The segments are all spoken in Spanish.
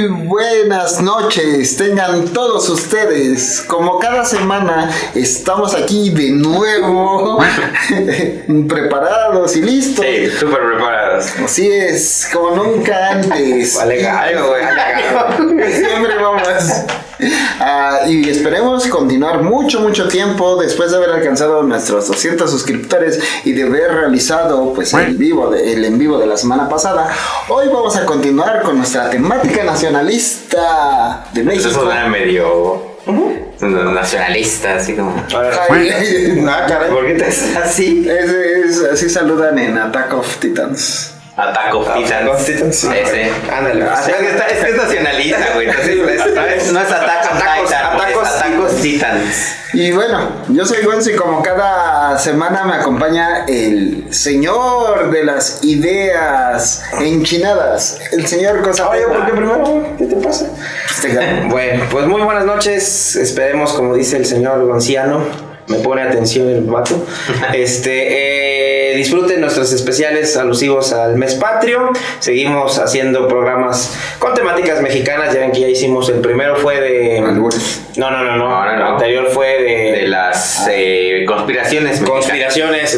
Muy buenas noches, tengan todos ustedes. Como cada semana estamos aquí de nuevo, preparados y listos. Sí, súper preparados. Así es, como nunca antes. Vale, gallo, güey. Siempre vamos. Y esperemos continuar mucho tiempo después de haber alcanzado nuestros 200 suscriptores y de haber realizado pues el en vivo de la semana pasada. Hoy vamos a continuar con nuestra temática nacionalista de México. Eso suena medio nacionalista, así como. ¿Por qué te haces así? Así saludan en Attack of Titans. Attack of Titans. Sí. Ese. Ándale. Es que es nacionalista, güey. No es Attack of Titans. Y bueno, yo soy Gonzo y como cada semana me acompaña el señor de las ideas enchinadas, el señor Cosateno. ¿Por qué primero? ¿Qué te pasa? Bueno, pues muy buenas noches. Esperemos, como dice el señor Gonciano, me pone atención el vato. Disfruten nuestros especiales alusivos al mes patrio. Seguimos haciendo programas con temáticas mexicanas. Ya ven que ya hicimos, el primero fue de... No. El anterior fue de las conspiraciones,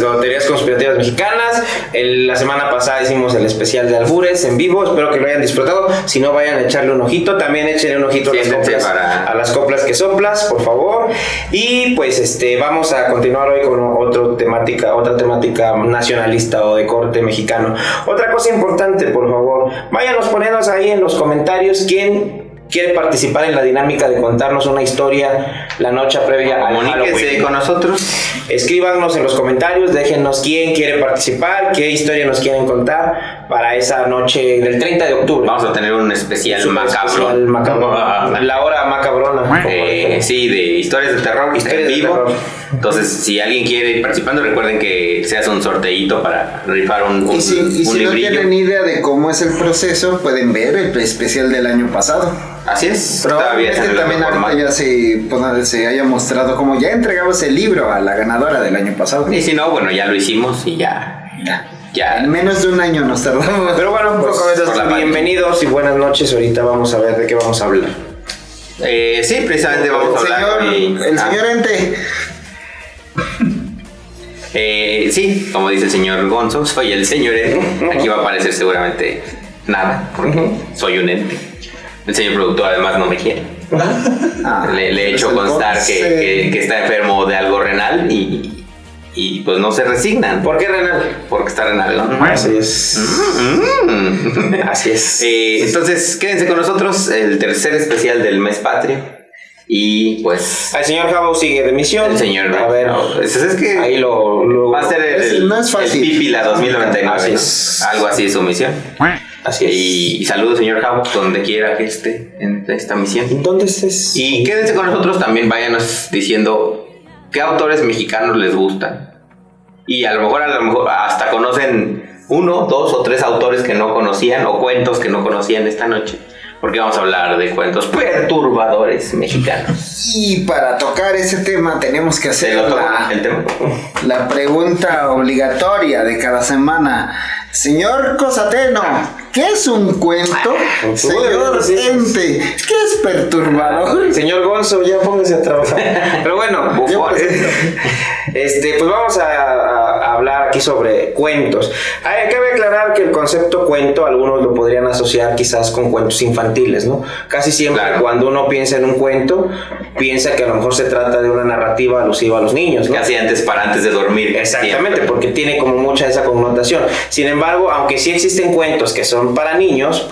o teorías conspirativas mexicanas. La semana pasada hicimos el especial de albures en vivo. Espero que lo hayan disfrutado. Si no, vayan a echarle un ojito. También échenle un ojito a las coplas que soplas, por favor. Y pues vamos a continuar hoy con otra temática nacionalista o de corte mexicano. Otra cosa importante, por favor, váyanos poniéndonos ahí en los comentarios quién quiere participar en la dinámica de contarnos una historia la noche previa al Halloween. Con nosotros. Escríbanos en los comentarios, déjennos quién quiere participar, qué historia nos quieren contar para esa noche del 30 de octubre. Vamos a tener un especial macabro. La hora macabrona. Sí, de historias de terror en vivo. Entonces, si alguien quiere ir participando, recuerden que se hace un sorteíto para rifar un si librillo. No tienen idea de cómo es el proceso, pueden ver el especial del año pasado. Así es. Probablemente también ahorita ya se haya mostrado como ya entregamos el libro a la ganadora del año pasado. Y si no, bueno, ya lo hicimos y ya. En menos de un año nos tardamos. Pero bueno, pues, bienvenidos y buenas noches. Ahorita vamos a ver de qué vamos a hablar. Sí, precisamente vamos a hablar. El señor Ente. Sí, como dice el señor Gonzo, soy el señor Ente. Aquí va a aparecer seguramente nada, porque soy un ente. El señor productor además no me quiere. Le he hecho constar que está enfermo de algo renal y pues no se resignan. ¿Por qué renal? Porque está renal, ¿no? Así es. Así es. Entonces, quédense con nosotros, el tercer especial del mes patrio. Y pues... El señor Jabo sigue de misión. El señor... A ver, es que ahí lo va a ser no es fácil. el Pipila 2099. Así es. Algo así es su misión. Así es. Y saludos, señor Jabo, donde quiera que esté en esta misión. ¿Dónde estés? Y quédense con nosotros también, váyanos diciendo qué autores mexicanos les gustan. Y a lo mejor hasta conocen 1, 2 o 3 autores que no conocían o cuentos que no conocían esta noche. Porque vamos a hablar de cuentos perturbadores mexicanos. Y para tocar ese tema tenemos que hacer la pregunta obligatoria de cada semana. Señor Cosateno, ¿qué es un cuento? Señor Ente, ¿qué es perturbador? Señor Gonzo, ya póngase a trabajar. Pero bueno, pues vamos a hablar aquí sobre cuentos. Cabe aclarar que el concepto cuento, algunos lo podrían asociar quizás con cuentos infantiles, ¿no? Casi siempre cuando uno piensa en un cuento, piensa que a lo mejor se trata de una narrativa alusiva a los niños, ¿no? Casi antes de dormir. Exactamente, porque tiene como mucha esa connotación. Sin embargo, aunque sí existen cuentos que son para niños,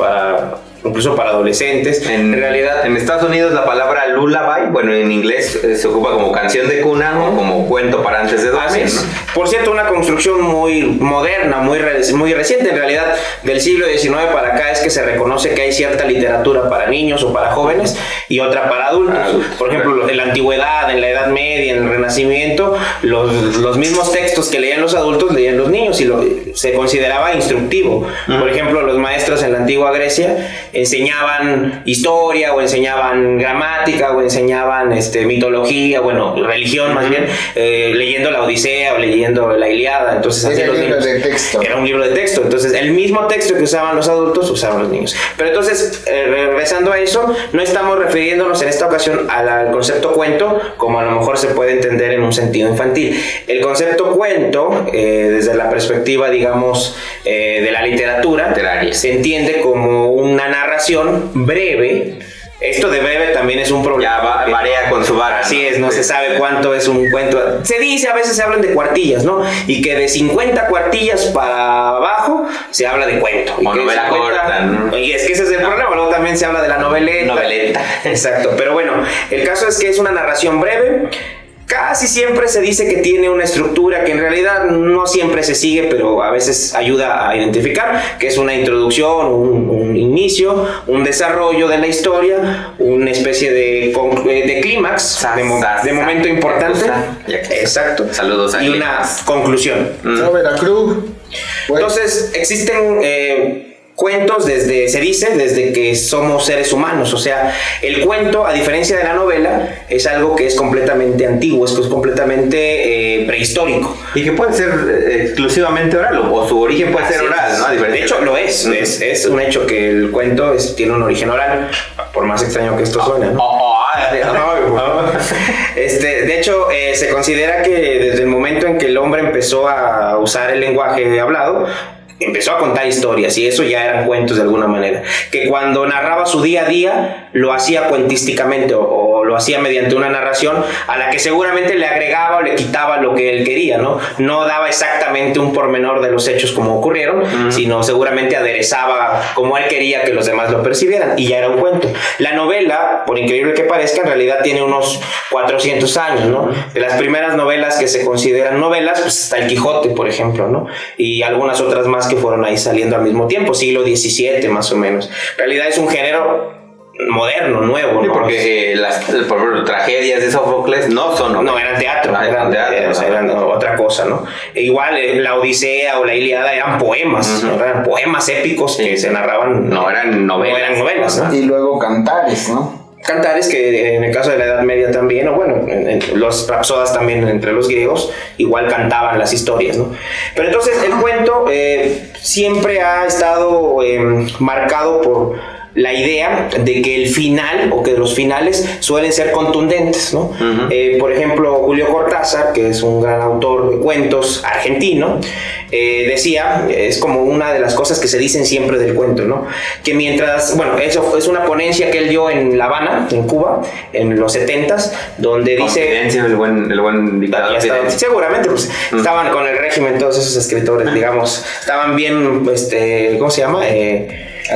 incluso para adolescentes, en realidad en Estados Unidos la palabra lullaby, bueno, en inglés se ocupa como canción de cuna o como cuento para antes de dormir, ¿no? Por cierto, una construcción muy moderna, muy reciente en realidad, del siglo XIX para acá, es que se reconoce que hay cierta literatura para niños o para jóvenes y otra para adultos. Por ejemplo, en la antigüedad, en la Edad Media, en el Renacimiento, los mismos textos que leían los adultos leían los niños y se consideraba instructivo. Por ejemplo, los maestros en la antigua Grecia enseñaban historia o enseñaban gramática o enseñaban mitología, bueno, religión más bien, leyendo la Odisea o leyendo la Ilíada. Entonces, era un libro de texto. Era un libro de texto. Entonces, el mismo texto que usaban los adultos, usaban los niños. Pero entonces, regresando a eso, no estamos refiriéndonos en esta ocasión al concepto cuento, como a lo mejor se puede entender en un sentido infantil. El concepto cuento, desde la perspectiva, digamos, de la literatura, se entiende como una narración breve. Esto de breve también es un problema. Ya varía con su vara. Así es, no se sabe cuánto es un cuento. Se dice, a veces se hablan de cuartillas, ¿no? Y que de 50 cuartillas para abajo se habla de cuento. O novela corta, ¿no? Y es que ese es el problema. Luego también se habla de la noveleta. Exacto. Pero bueno, el caso es que es una narración breve. Casi siempre se dice que tiene una estructura que en realidad no siempre se sigue, pero a veces ayuda a identificar, que es una introducción, un inicio, un desarrollo de la historia, una especie de clímax, de momento importante. Exacto. Saludos a y una conclusión. Veracruz. Entonces, existen cuentos desde que somos seres humanos. O sea, el cuento, a diferencia de la novela, es algo que es completamente antiguo, es completamente prehistórico. Y que puede ser exclusivamente oral, o su origen puede ser oral, ¿no? De hecho, lo es. Es un hecho que el cuento tiene un origen oral, por más extraño que esto suene, ¿no? De hecho, se considera que desde el momento en que el hombre empezó a usar el lenguaje hablado, empezó a contar historias, y eso ya eran cuentos de alguna manera. Que cuando narraba su día a día, lo hacía cuentísticamente o lo hacía mediante una narración a la que seguramente le agregaba o le quitaba lo que él quería, ¿no? No daba exactamente un pormenor de los hechos como ocurrieron, sino seguramente aderezaba como él quería que los demás lo percibieran, y ya era un cuento. La novela, por increíble que parezca, en realidad tiene unos 400 años, ¿no? De las primeras novelas que se consideran novelas, pues está el Quijote, por ejemplo, ¿no? Y algunas otras más que fueron ahí saliendo al mismo tiempo, siglo XVII más o menos. En realidad es un género moderno, nuevo, ¿no? Sí, porque por ejemplo, tragedias de Sófocles no son novelas. No, eran teatro, eran otra cosa, ¿no? Igual la Odisea o la Ilíada eran poemas, eran poemas épicos que se narraban. No eran novelas. ¿no? Y luego cantares, ¿no? Cantares, que en el caso de la Edad Media también, o bueno, los rapsodas también entre los griegos, igual cantaban las historias, ¿no? Pero entonces el cuento siempre ha estado marcado por la idea de que el final, o que los finales suelen ser contundentes, ¿no? Por ejemplo, Julio Cortázar, que es un gran autor de cuentos argentino, decía, es como una de las cosas que se dicen siempre del cuento, ¿no? Que mientras, bueno, eso es una ponencia que él dio en La Habana, en Cuba, en los 70s, donde dice... el buen dictador. Seguramente, pues, estaban con el régimen todos esos escritores, digamos, estaban bien, ¿cómo se llama?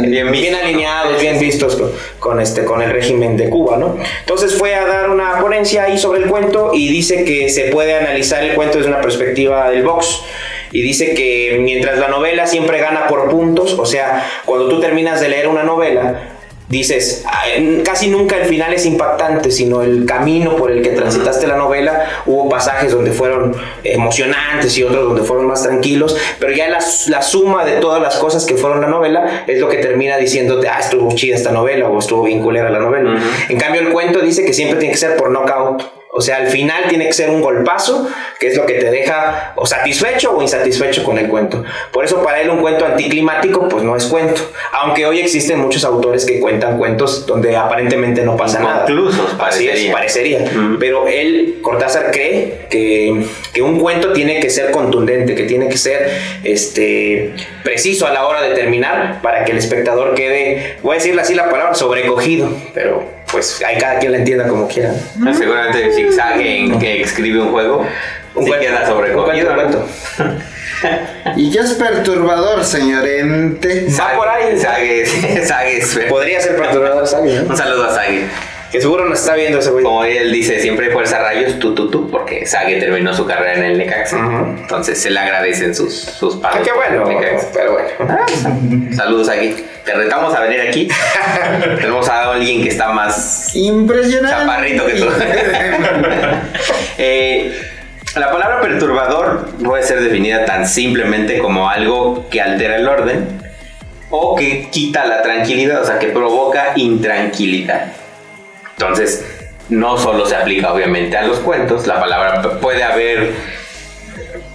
Bien alineados, bien vistos con el régimen de Cuba, ¿no? Entonces fue a dar una ponencia ahí sobre el cuento, y dice que se puede analizar el cuento desde una perspectiva del box. Y dice que mientras la novela siempre gana por puntos, o sea, cuando tú terminas de leer una novela, dices, casi nunca el final es impactante, sino el camino por el que transitaste la novela. Hubo pasajes donde fueron emocionantes y otros donde fueron más tranquilos, pero ya la suma de todas las cosas que fueron la novela es lo que termina diciéndote, estuvo chida esta novela, o estuvo bien culera la novela. En cambio, el cuento dice que siempre tiene que ser por knockout. O sea, al final tiene que ser un golpazo, que es lo que te deja o satisfecho o insatisfecho con el cuento. Por eso para él un cuento anticlimático pues no es cuento. Aunque hoy existen muchos autores que cuentan cuentos donde aparentemente no pasa nada. Incluso parecería. Pero él, Cortázar, cree que un cuento tiene que ser contundente, que tiene que ser preciso a la hora de terminar, para que el espectador quede, voy a decirle así la palabra, sobrecogido, pero pues hay cada quien la entienda como quiera. Seguramente el zigzague en que escribe un juego queda sobrecogido. Un cuento. Y ya es perturbador, señor ente. Va por ahí. Sague. Podría ser perturbador Sague, ¿no? Un saludo a Sague. Que seguro nos está viendo ese güey. Como él dice, siempre fuerza rayos, tú, porque Sague terminó su carrera en el Necaxa. Entonces se le agradecen sus pasos. Qué bueno, pero bueno. Saludos, Sague. Te retamos a venir aquí. Tenemos a alguien que está más impresionante, chaparrito que tú. La palabra perturbador puede ser definida tan simplemente como algo que altera el orden, o que quita la tranquilidad, o sea, que provoca intranquilidad. Entonces, no solo se aplica obviamente a los cuentos, la palabra puede haber,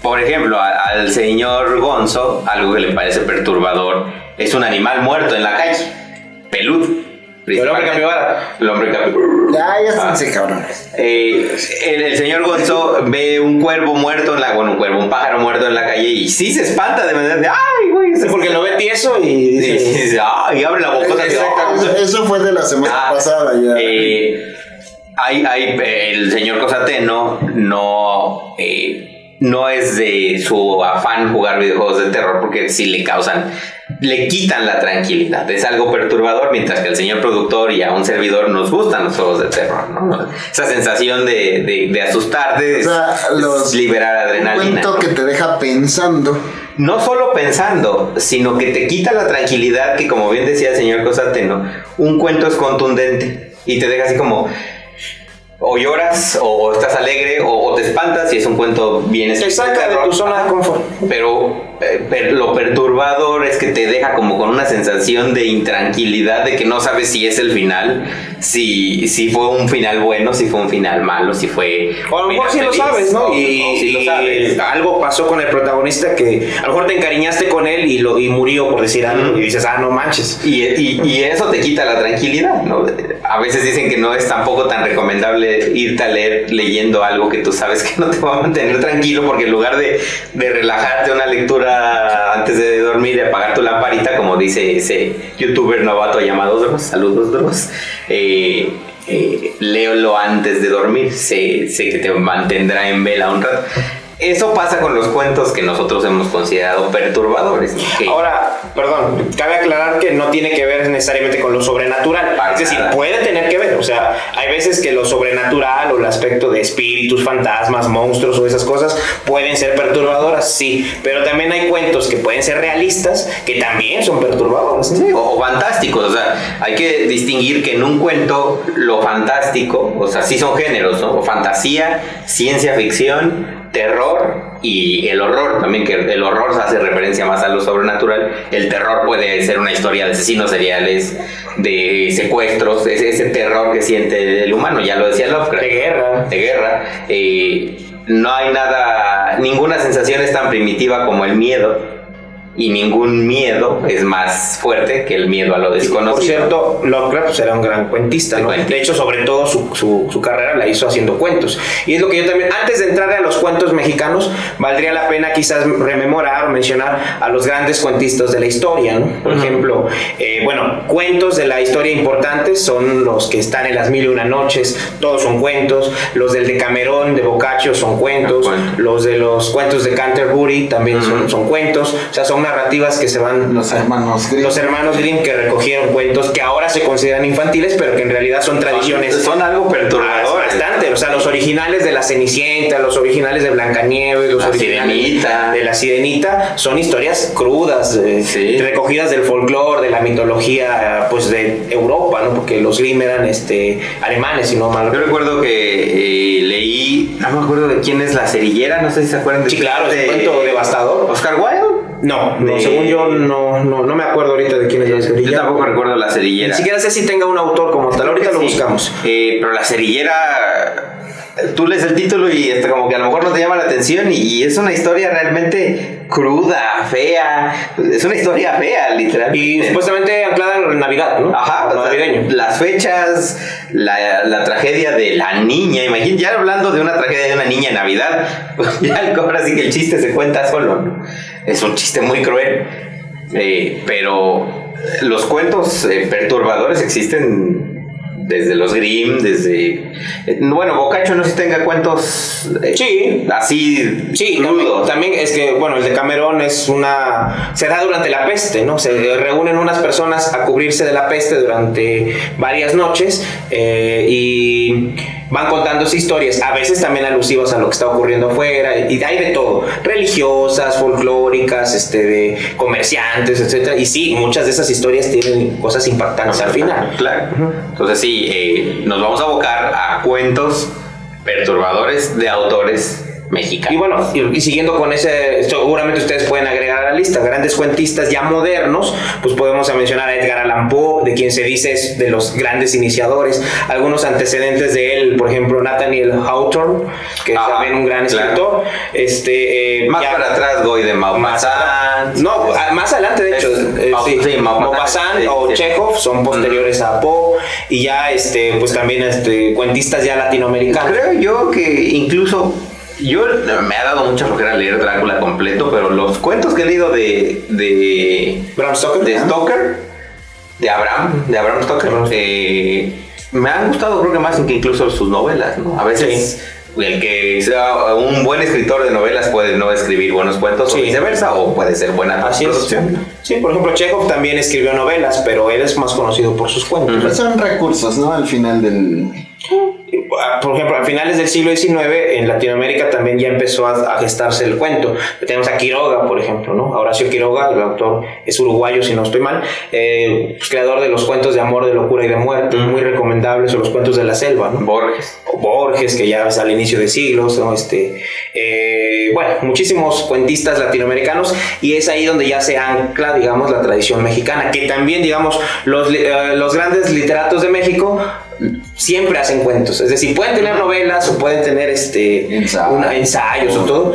por ejemplo, al señor Gonzo, algo que le parece perturbador, es un animal muerto en la calle, peludo. El hombre capibara. El hombre capibara. Ya están cabrones. El señor Gonzo ve un cuervo muerto en la... Bueno, un pájaro muerto en la calle y sí se espanta de manera de... ¡Ay, güey! Sí, porque lo ve tieso y dice... ¡Ay! Y abre la bocota. Eso fue de la semana pasada ya. El señor Cosateno no es de su afán jugar videojuegos de terror porque sí le quitan la tranquilidad, es algo perturbador, mientras que al señor productor y a un servidor nos gustan los juegos de terror, ¿no? Esa sensación de asustarte, es liberar adrenalina. Un cuento que te deja pensando. No solo pensando, sino que te quita la tranquilidad que, como bien decía el señor Cosateno, un cuento es contundente y te deja así como... O lloras, o estás alegre, o te espantas, y es un cuento bien escrito. Te saca de tu zona de confort. Pero lo perturbador es que te deja como con una sensación de intranquilidad, de que no sabes si es el final, si fue un final bueno, si fue un final malo, si fue... O a lo mejor sí lo sabes, ¿no? Sí lo sabes. Algo pasó con el protagonista que a lo mejor te encariñaste con él y murió, por decir algo, y dices, no manches. Y eso te quita la tranquilidad, ¿no? A veces dicen que no es tampoco tan recomendable irte a leer leyendo algo que tú sabes que no te va a mantener tranquilo, porque en lugar de relajarte una lectura antes de dormir y apagar tu lamparita, como dice ese youtuber novato llamado Dross, saludos Dross, léelo antes de dormir, sé que te mantendrá en vela un rato. Eso pasa con los cuentos que nosotros hemos considerado perturbadores. Ahora, perdón, cabe aclarar que no tiene que ver necesariamente con lo sobrenatural. Es decir, puede tener que ver. O sea, hay veces que lo sobrenatural o el aspecto de espíritus, fantasmas, monstruos o esas cosas pueden ser perturbadoras, sí. Pero también hay cuentos que pueden ser realistas que también son perturbadores. Sí, o fantásticos. O sea, hay que distinguir que en un cuento lo fantástico, o sea, sí son géneros, ¿no? O fantasía, ciencia ficción, terror y el horror también, que el horror hace referencia más a lo sobrenatural. El terror puede ser una historia de asesinos seriales, de secuestros, ese terror que siente el humano, ya lo decía Lovecraft. De guerra. No hay ninguna sensación es tan primitiva como el miedo. Y ningún miedo es más fuerte que el miedo a lo desconocido. Por cierto, Lovecraft era un gran cuentista, ¿no? De hecho, sobre todo su carrera la hizo haciendo cuentos. Y es lo que yo también, antes de entrar a los cuentos mexicanos, valdría la pena quizás rememorar o mencionar a los grandes cuentistas de la historia, ¿no? Por ejemplo, cuentos de la historia importantes son los que están en Las Mil y Una Noches, todos son cuentos. Los del Decamerón, de Boccaccio, son cuentos. Los de los cuentos de Canterbury también son cuentos. O sea, son narrativas que se van... Los hermanos Grimm que recogieron cuentos que ahora se consideran infantiles, pero que en realidad son tradiciones... Son algo perturbador. Bastante. O sea, los originales de La Cenicienta, los originales de Blancanieves, los originales de La Sirenita, son historias crudas, recogidas del folclore, de la mitología, pues de Europa, ¿no? Porque los Grimm eran alemanes, si no mal. Yo recuerdo que leí, no me acuerdo de quién es La Cerillera, no sé si se acuerdan de... Sí, claro, es un cuento devastador. ¿Oscar Wilde? No, según yo no me acuerdo ahorita de quién es La Cerillera. Yo tampoco recuerdo La Cerillera. Ni siquiera sé si tenga un autor como tal, ahorita lo buscamos. Pero La Cerillera, tú lees el título y como que a lo mejor no te llama la atención, y es una historia realmente cruda, fea. Es una historia fea, literalmente. Y supuestamente anclada en Navidad, ¿no? Ajá, navideño. Las fechas, la tragedia de la niña, imagínate, ya hablando de una tragedia de una niña en Navidad, pues ya ahora sí que el chiste se cuenta solo, ¿no? Es un chiste muy cruel, pero los cuentos perturbadores existen desde los Grimm, Boccaccio no sé si tenga cuentos así crudos. También es que, el Decamerón se da durante la peste, ¿no? Se reúnen unas personas a cubrirse de la peste durante varias noches y van contándose historias, a veces también alusivas a lo que está ocurriendo afuera, y hay de todo, religiosas, folclóricas, de comerciantes, etcétera. Y sí, muchas de esas historias tienen cosas impactantes al final. Claro. Entonces sí, nos vamos a abocar a cuentos perturbadores de autores mexicano. Y bueno, y siguiendo con ese, seguramente ustedes pueden agregar a la lista grandes cuentistas ya modernos, pues podemos mencionar a Edgar Allan Poe, de quien se dice es de los grandes iniciadores. Algunos antecedentes de él, por ejemplo, Nathaniel Hawthorne, que es también un gran escritor. Más ya, para atrás, Goy de Maupassant. No, más adelante, de hecho. Maupassant o Chekhov son posteriores a Poe. Y ya, pues también cuentistas ya latinoamericanos. Creo yo que incluso me ha dado mucha flojera leer Drácula completo, pero los cuentos que he leído de Bram Stoker, de Abraham Stoker, me han gustado, creo que más que incluso sus novelas, ¿no? A veces el que sea un buen escritor de novelas puede no escribir buenos cuentos o viceversa, o puede ser buena producción. Sí, por ejemplo, Chekhov también escribió novelas, pero él es más conocido por sus cuentos. Pero son recursos, ¿no? Al final del... Por ejemplo, a finales del siglo XIX en Latinoamérica también ya empezó a gestarse el cuento. Tenemos a Quiroga, por ejemplo, ¿no? Horacio Quiroga, el autor es uruguayo, si no estoy mal, creador de los cuentos de amor, de locura y de muerte, muy recomendables, o los cuentos de la selva, ¿no? Borges, que ya es al inicio de siglos, ¿no? Bueno, muchísimos cuentistas latinoamericanos, y es ahí donde ya se ancla, digamos, la tradición mexicana, que también, digamos, los grandes literatos de México siempre hacen cuentos, es decir, pueden tener novelas o pueden tener ensayos o todo,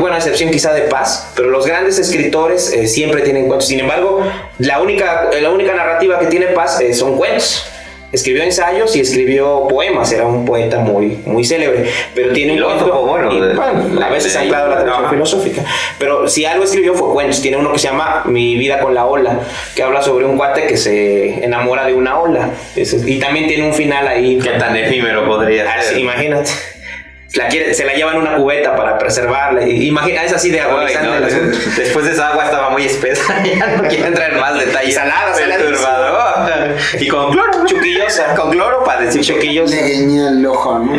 bueno, a excepción quizá de Paz, pero los grandes escritores siempre tienen cuentos. Sin embargo, la única narrativa que tiene Paz son cuentos. Escribió ensayos y escribió poemas, era un poeta muy, muy célebre, pero tiene un cuento, a veces anclado a la tradición filosófica, pero si algo escribió fue cuentos. Tiene uno que se llama Mi vida con la ola, que habla sobre un cuate que se enamora de una ola, y también tiene un final ahí. Qué tan efímero podría ser. Imagínate. Se la lleva en una cubeta para preservarla. Imagina, es así de agonizante. Después de esa agua estaba muy espesa. Ya no quiero entrar en más detalles. Salada. Y con cloro. Chuquillosa. Con cloro para decir chuquillosa. Le guiña el ojo, ¿no?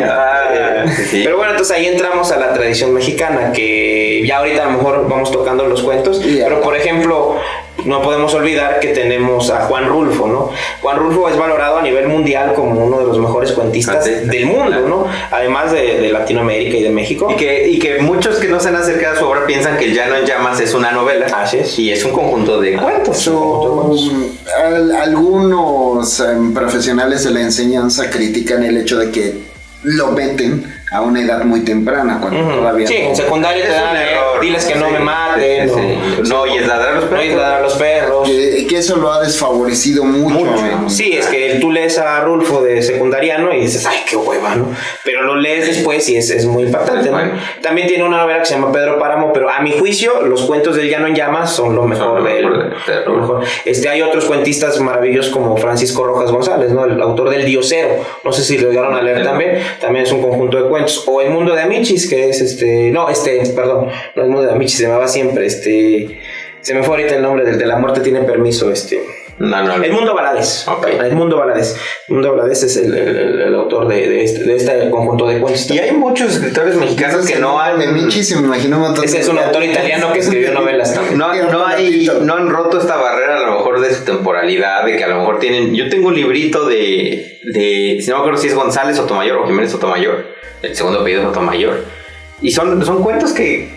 Sí. Pero bueno, entonces ahí entramos a la tradición mexicana, que ya ahorita a lo mejor vamos tocando los cuentos. Pero por ejemplo, no podemos olvidar que tenemos a Juan Rulfo, ¿no? Juan Rulfo es valorado a nivel mundial como uno de los mejores cuentistas del mundo, ¿no? Además de Latinoamérica y de México. Y que muchos que no se han acercado a su obra piensan que El Llano en Llamas es una novela. Así es. Y es un conjunto de cuentos. Algunos profesionales de la enseñanza critican el hecho de que lo meten a una edad muy temprana, cuando todavía... Sí, en secundaria te dan diles que no me maten, no oyes ladrar a los perros. Que eso lo ha desfavorecido mucho. Sí, es que tú lees a Rulfo de secundariano y dices, ay, qué hueva, ¿no? Pero lo lees después y es muy impactante, ¿no? También tiene una novela que se llama Pedro Páramo, pero a mi juicio los cuentos del Llano en Llamas son lo mejor de él. Lo mejor. Hay otros cuentistas maravillosos como Francisco Rojas González, ¿no? El autor del Diosero, no sé si lo llegaron a leer también es un conjunto de cuentos. O El Mundo de Amichis, que es no El Mundo de Amichis, se me va siempre, se me fue ahorita el nombre del de la muerte tiene permiso, No. El Mundo Valadez. Okay. El Mundo Valadez es el autor de este conjunto de cuentos. Y hay muchos escritores mexicanos que no han... Ese es un autor italiano que escribió novelas también. No han roto esta barrera, a lo mejor, de su temporalidad, de que a lo mejor tienen... Yo tengo un librito de si no me acuerdo si es González Sotomayor o Jiménez Sotomayor, el segundo apellido es Sotomayor, y son cuentos que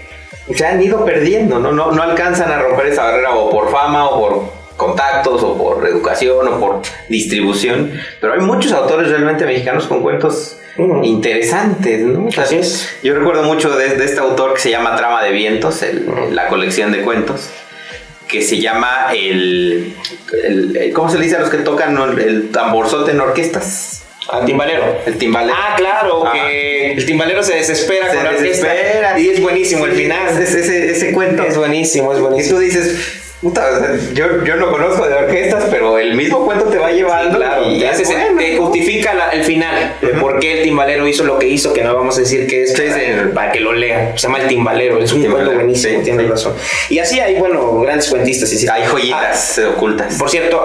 se han ido perdiendo, no alcanzan a romper esa barrera, o por fama, o por contactos, o por educación, o por distribución, pero hay muchos autores realmente mexicanos con cuentos interesantes, ¿no? Así es. Yo recuerdo mucho de este autor que se llama Trama de Vientos, la colección de cuentos, que se llama ¿cómo se le dice a los que tocan el tamborzote en orquestas? Al timbalero. El timbalero. Ah, claro, que el timbalero se desespera con la orquesta. Y es buenísimo el final. Ese cuento. Es buenísimo. Y tú dices... Puta, yo no conozco de orquestas, pero el mismo cuento te va llevando. Sí, claro, y te justifica el final de por qué el timbalero hizo lo que hizo, que no vamos a decir que es para que lo lean. Se llama El Timbalero, es un cuento buenísimo, tienes razón. Y así hay, grandes cuentistas. Hay joyitas ocultas. Por cierto,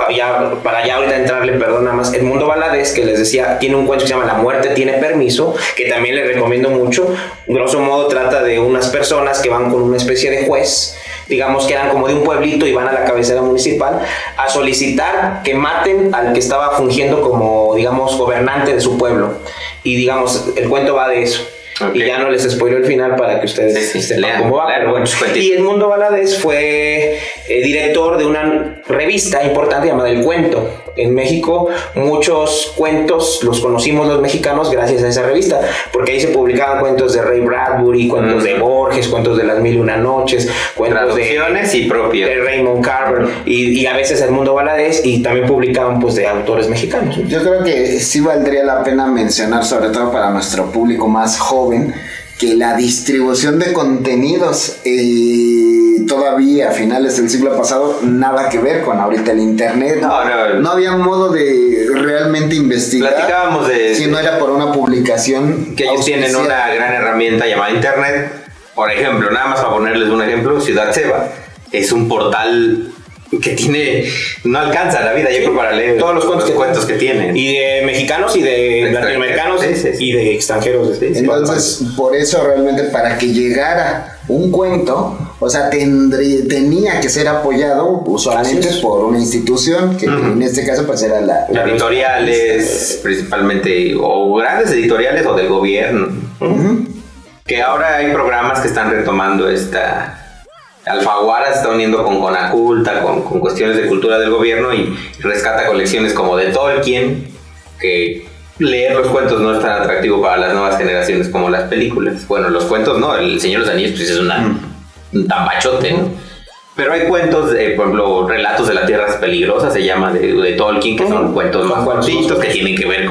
para ya ahorita entrarle, perdón, nada más, El Mundo Valadez, que les decía, tiene un cuento que se llama La muerte tiene permiso, que también les recomiendo mucho. Grosso modo trata de unas personas que van con una especie de juez, digamos que eran como de un pueblito y van a la cabecera municipal a solicitar que maten al que estaba fungiendo como, digamos, gobernante de su pueblo. Y digamos, el cuento va de eso. Y ya no les spoileo el final para que ustedes sepan cómo va. Y Edmundo Valadez fue director de una revista importante llamada El Cuento. En México muchos cuentos los conocimos los mexicanos gracias a esa revista, porque ahí se publicaban cuentos de Ray Bradbury, cuentos de Borges, cuentos de Las Mil y Una Noches, cuentos de Raymond Carver y a veces Edmundo Valadez, y también publicaban pues de autores mexicanos. Yo creo que sí valdría la pena mencionar, sobre todo para nuestro público más joven, que la distribución de contenidos todavía a finales del siglo pasado nada que ver con ahorita el internet. No había modo de realmente investigar. Platicábamos de si no era por una publicación que ellos tienen una gran herramienta llamada internet. Por ejemplo, nada más para ponerles un ejemplo, Ciudad Seva es un portal que no alcanza la vida, yo creo, para leer todos los cuentos que tienen, y de mexicanos y de latinoamericanos y de extranjeros. Entonces, por eso realmente para que llegara un cuento, o sea, tenía que ser apoyado usualmente por una institución que en este caso pues era la editoriales principalmente, o grandes editoriales o del gobierno, que ahora hay programas que están retomando esta. Alfaguara se está uniendo con Conaculta, con cuestiones de cultura del gobierno, y rescata colecciones como de Tolkien, que leer los cuentos no es tan atractivo para las nuevas generaciones como las películas. Bueno, los cuentos no, El Señor de los Anillos pues es un tambachote, ¿no? Pero hay cuentos, por ejemplo, Relatos de la Tierra Peligrosa se llama, de Tolkien, que son cuentos más cortitos que tienen que ver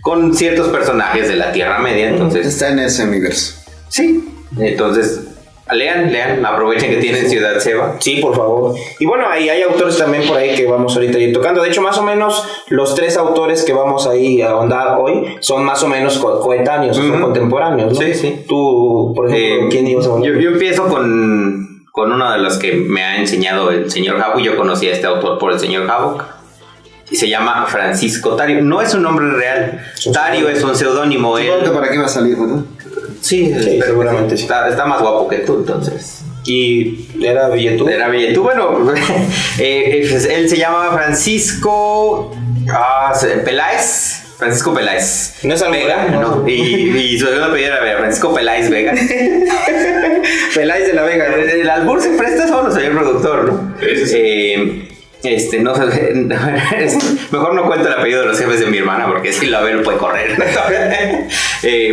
con ciertos personajes de la Tierra Media. Entonces está en ese universo. Sí, entonces lean, aprovechen que tienen Ciudad Seva. Sí, por favor. Y bueno, ahí hay autores también por ahí que vamos ahorita a ir tocando. De hecho, más o menos los 3 autores que vamos ahí a ahondar hoy son más o menos coetáneos, son contemporáneos, ¿no? Sí. Tú, por ejemplo, ¿quién ibas a hablar? Yo empiezo con uno de los que me ha enseñado el señor Havok. Yo conocí a este autor por el señor Havok. Y se llama Francisco Tario. No es un nombre real. Tario es un seudónimo. ¿Para qué va a salir, no? Sí, seguramente sí. Está más guapo que tú, entonces. ¿Y era Villetú? Era Villetú, bueno. Él se llama Francisco Peláez. Francisco Peláez. ¿No es algo Vega? No. Y su segundo apellido era Francisco Peláez Vega. Peláez de la Vega. El albur se presta solo, señor productor, ¿no? Sí. No, mejor no cuento el apellido de los jefes de mi hermana, porque si lo ve lo puede correr.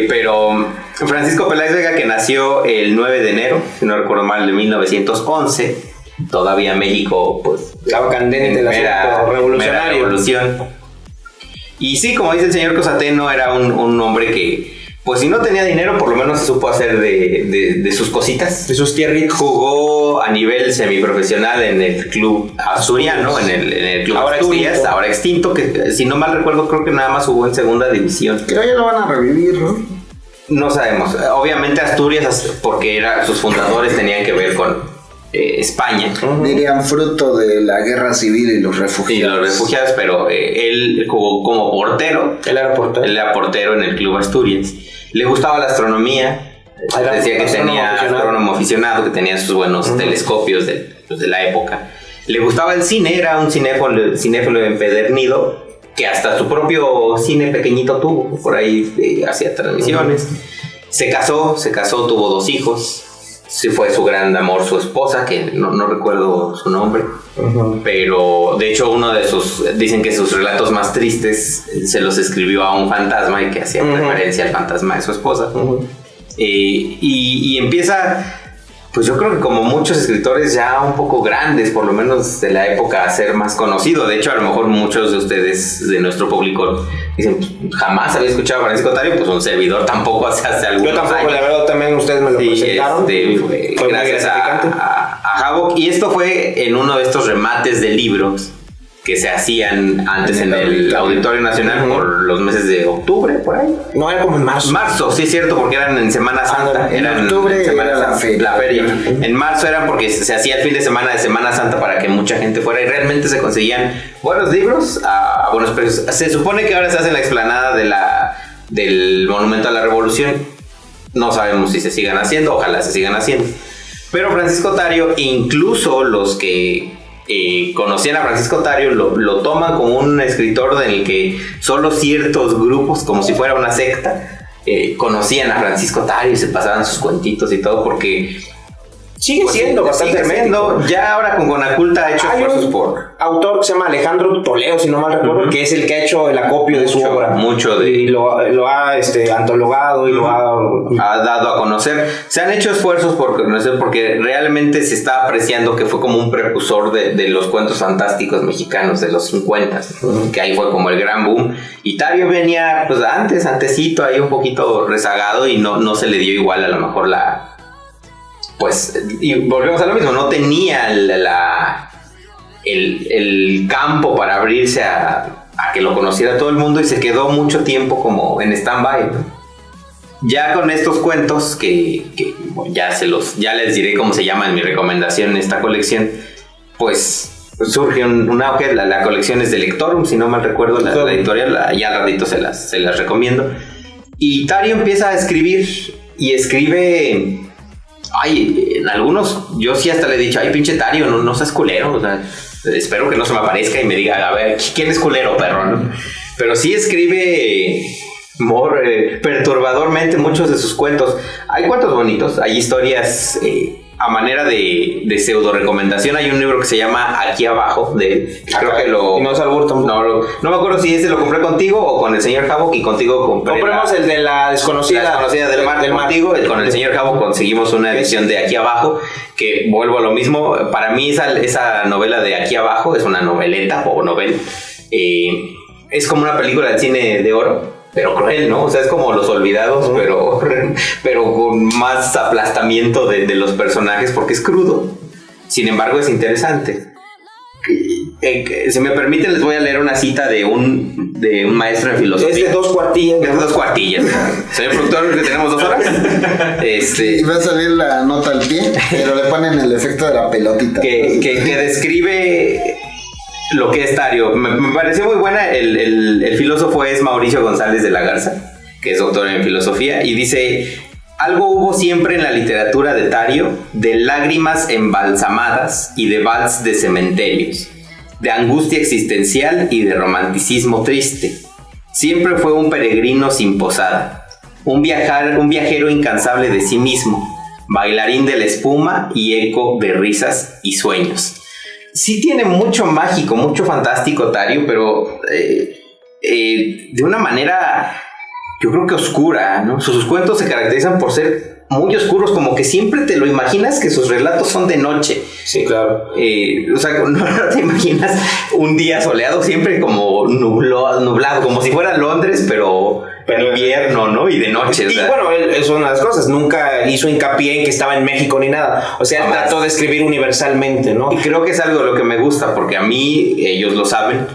Pero Francisco Peláez Vega, que nació el 9 de enero, si no recuerdo mal, de 1911, todavía México pues estaba candente de la revolución. Y sí, como dice el señor Cosateno, era un hombre que, pues si no tenía dinero, por lo menos se supo hacer de sus cositas. De sus tierritas. Jugó a nivel semiprofesional en el club asturiano, en el club Asturias, ahora extinto, que si no mal recuerdo creo que nada más jugó en segunda división. Creo ya lo van a revivir, ¿no? No sabemos. Obviamente Asturias, porque sus fundadores tenían que ver con España. Dirían fruto de la guerra civil y los refugiados. Pero él jugó como portero. Él era portero en el club Asturias. Le gustaba la astronomía. Decía que tenía astrónomo aficionado, que tenía sus buenos telescopios de la época. Le gustaba el cine, era un cinéfilo empedernido, que hasta su propio cine pequeñito tuvo. Por ahí hacía transmisiones. Se casó, tuvo 2 hijos. Sí, fue su gran amor, su esposa, que no recuerdo su nombre, pero de hecho dicen que sus relatos más tristes se los escribió a un fantasma y que hacía referencia al fantasma de su esposa. Y empieza, pues yo creo que como muchos escritores ya un poco grandes, por lo menos de la época, a ser más conocido. De hecho, a lo mejor muchos de ustedes, de nuestro público, dicen, jamás había escuchado a Francisco Tario, pues un servidor tampoco hace algunos años. Yo tampoco, años. La verdad también ustedes me lo presentaron. Fue gracias a Havok. Y esto fue en uno de estos remates de libros que se hacían antes en el Auditorio Nacional por los meses de octubre, por ahí. No, era como en marzo. Marzo, sí es cierto, porque eran en Semana Santa. En octubre era la feria. En marzo eran porque se hacía el fin de Semana Santa para que mucha gente fuera, y realmente se conseguían buenos libros a buenos precios. Se supone que ahora se hace en la explanada del Monumento a la Revolución. No sabemos si se sigan haciendo, ojalá se sigan haciendo. Pero Francisco Tario, incluso los que conocían a Francisco Tario lo toman como un escritor en el que solo ciertos grupos, como si fuera una secta, conocían a Francisco Tario y se pasaban sus cuentitos y todo, porque sigue siendo bastante tremendo. Ya ahora con Gonaculta ha hecho esfuerzos por... autor que se llama Alejandro Toledo, si no mal recuerdo, que es el que ha hecho el acopio de su obra. Y lo ha antologado y lo ha dado a conocer. Se han hecho esfuerzos por conocer, porque realmente se está apreciando que fue como un precursor de los cuentos fantásticos mexicanos de los 50, que ahí fue como el gran boom. Y Tario venía pues antesito, ahí un poquito rezagado, y no se le dio igual a lo mejor pues, y volvemos a lo mismo, no tenía el campo para abrirse a que lo conociera todo el mundo, y se quedó mucho tiempo como en stand-by, ¿no? Ya con estos cuentos que ya les diré cómo se llama en mi recomendación en esta colección, pues surge un auge. La colección es de Lectorum, si no mal recuerdo, la editorial, ya al ratito se las recomiendo. Y Tario empieza a escribir, y escribe... en algunos, yo sí hasta le he dicho, pinche Tario, no seas culero, o sea, espero que no se me aparezca y me diga, a ver, ¿quién es culero, perro? ¿No? Pero sí escribe perturbadormente muchos de sus cuentos. Hay cuentos bonitos, hay historias a manera de pseudo recomendación. Hay un libro que se llama Aquí Abajo, creo que y no es Alburto. No me acuerdo si ese lo compré contigo o con el señor Jabo, y contigo compremos el de la desconocida del mar contigo. Con el señor Jabo conseguimos una edición de Aquí Abajo, que vuelvo a lo mismo. Para mí esa novela de Aquí Abajo es una noveleta o novela. Es como una película del cine de oro, pero cruel, ¿no? O sea, es como Los Olvidados, pero con más aplastamiento de los personajes, porque es crudo. Sin embargo, es interesante. Si me permiten, les voy a leer una cita de un maestro en filosofía. Es de 2 cuartillas. Es de 2 cuartillas. Señor productor, que tenemos 2 horas. Y va a salir la nota al pie, pero le ponen el efecto de la pelotita. Que describe lo que es Tario. Me pareció muy buena. El filósofo es Mauricio González de la Garza, que es doctor en filosofía, y dice: algo hubo siempre en la literatura de Tario, de lágrimas embalsamadas y de vals de cementerios, de angustia existencial y de romanticismo triste. Siempre fue un peregrino sin posada, un viajero incansable de sí mismo, bailarín de la espuma y eco de risas y sueños. Sí tiene mucho mágico, mucho fantástico Tario, pero de una manera, yo creo que oscura, ¿no? Sus cuentos se caracterizan por ser muy oscuros, como que siempre te lo imaginas que sus relatos son de noche. Sí, claro. O sea, no te imaginas un día soleado, siempre como nublado, como si fuera Londres, pero invierno, ¿no? Y de noche. Y bueno, es una de las cosas, nunca hizo hincapié en que estaba en México ni nada. O sea, él trató de escribir universalmente, ¿no? Y creo que es algo de lo que me gusta, porque a mí, ellos lo saben,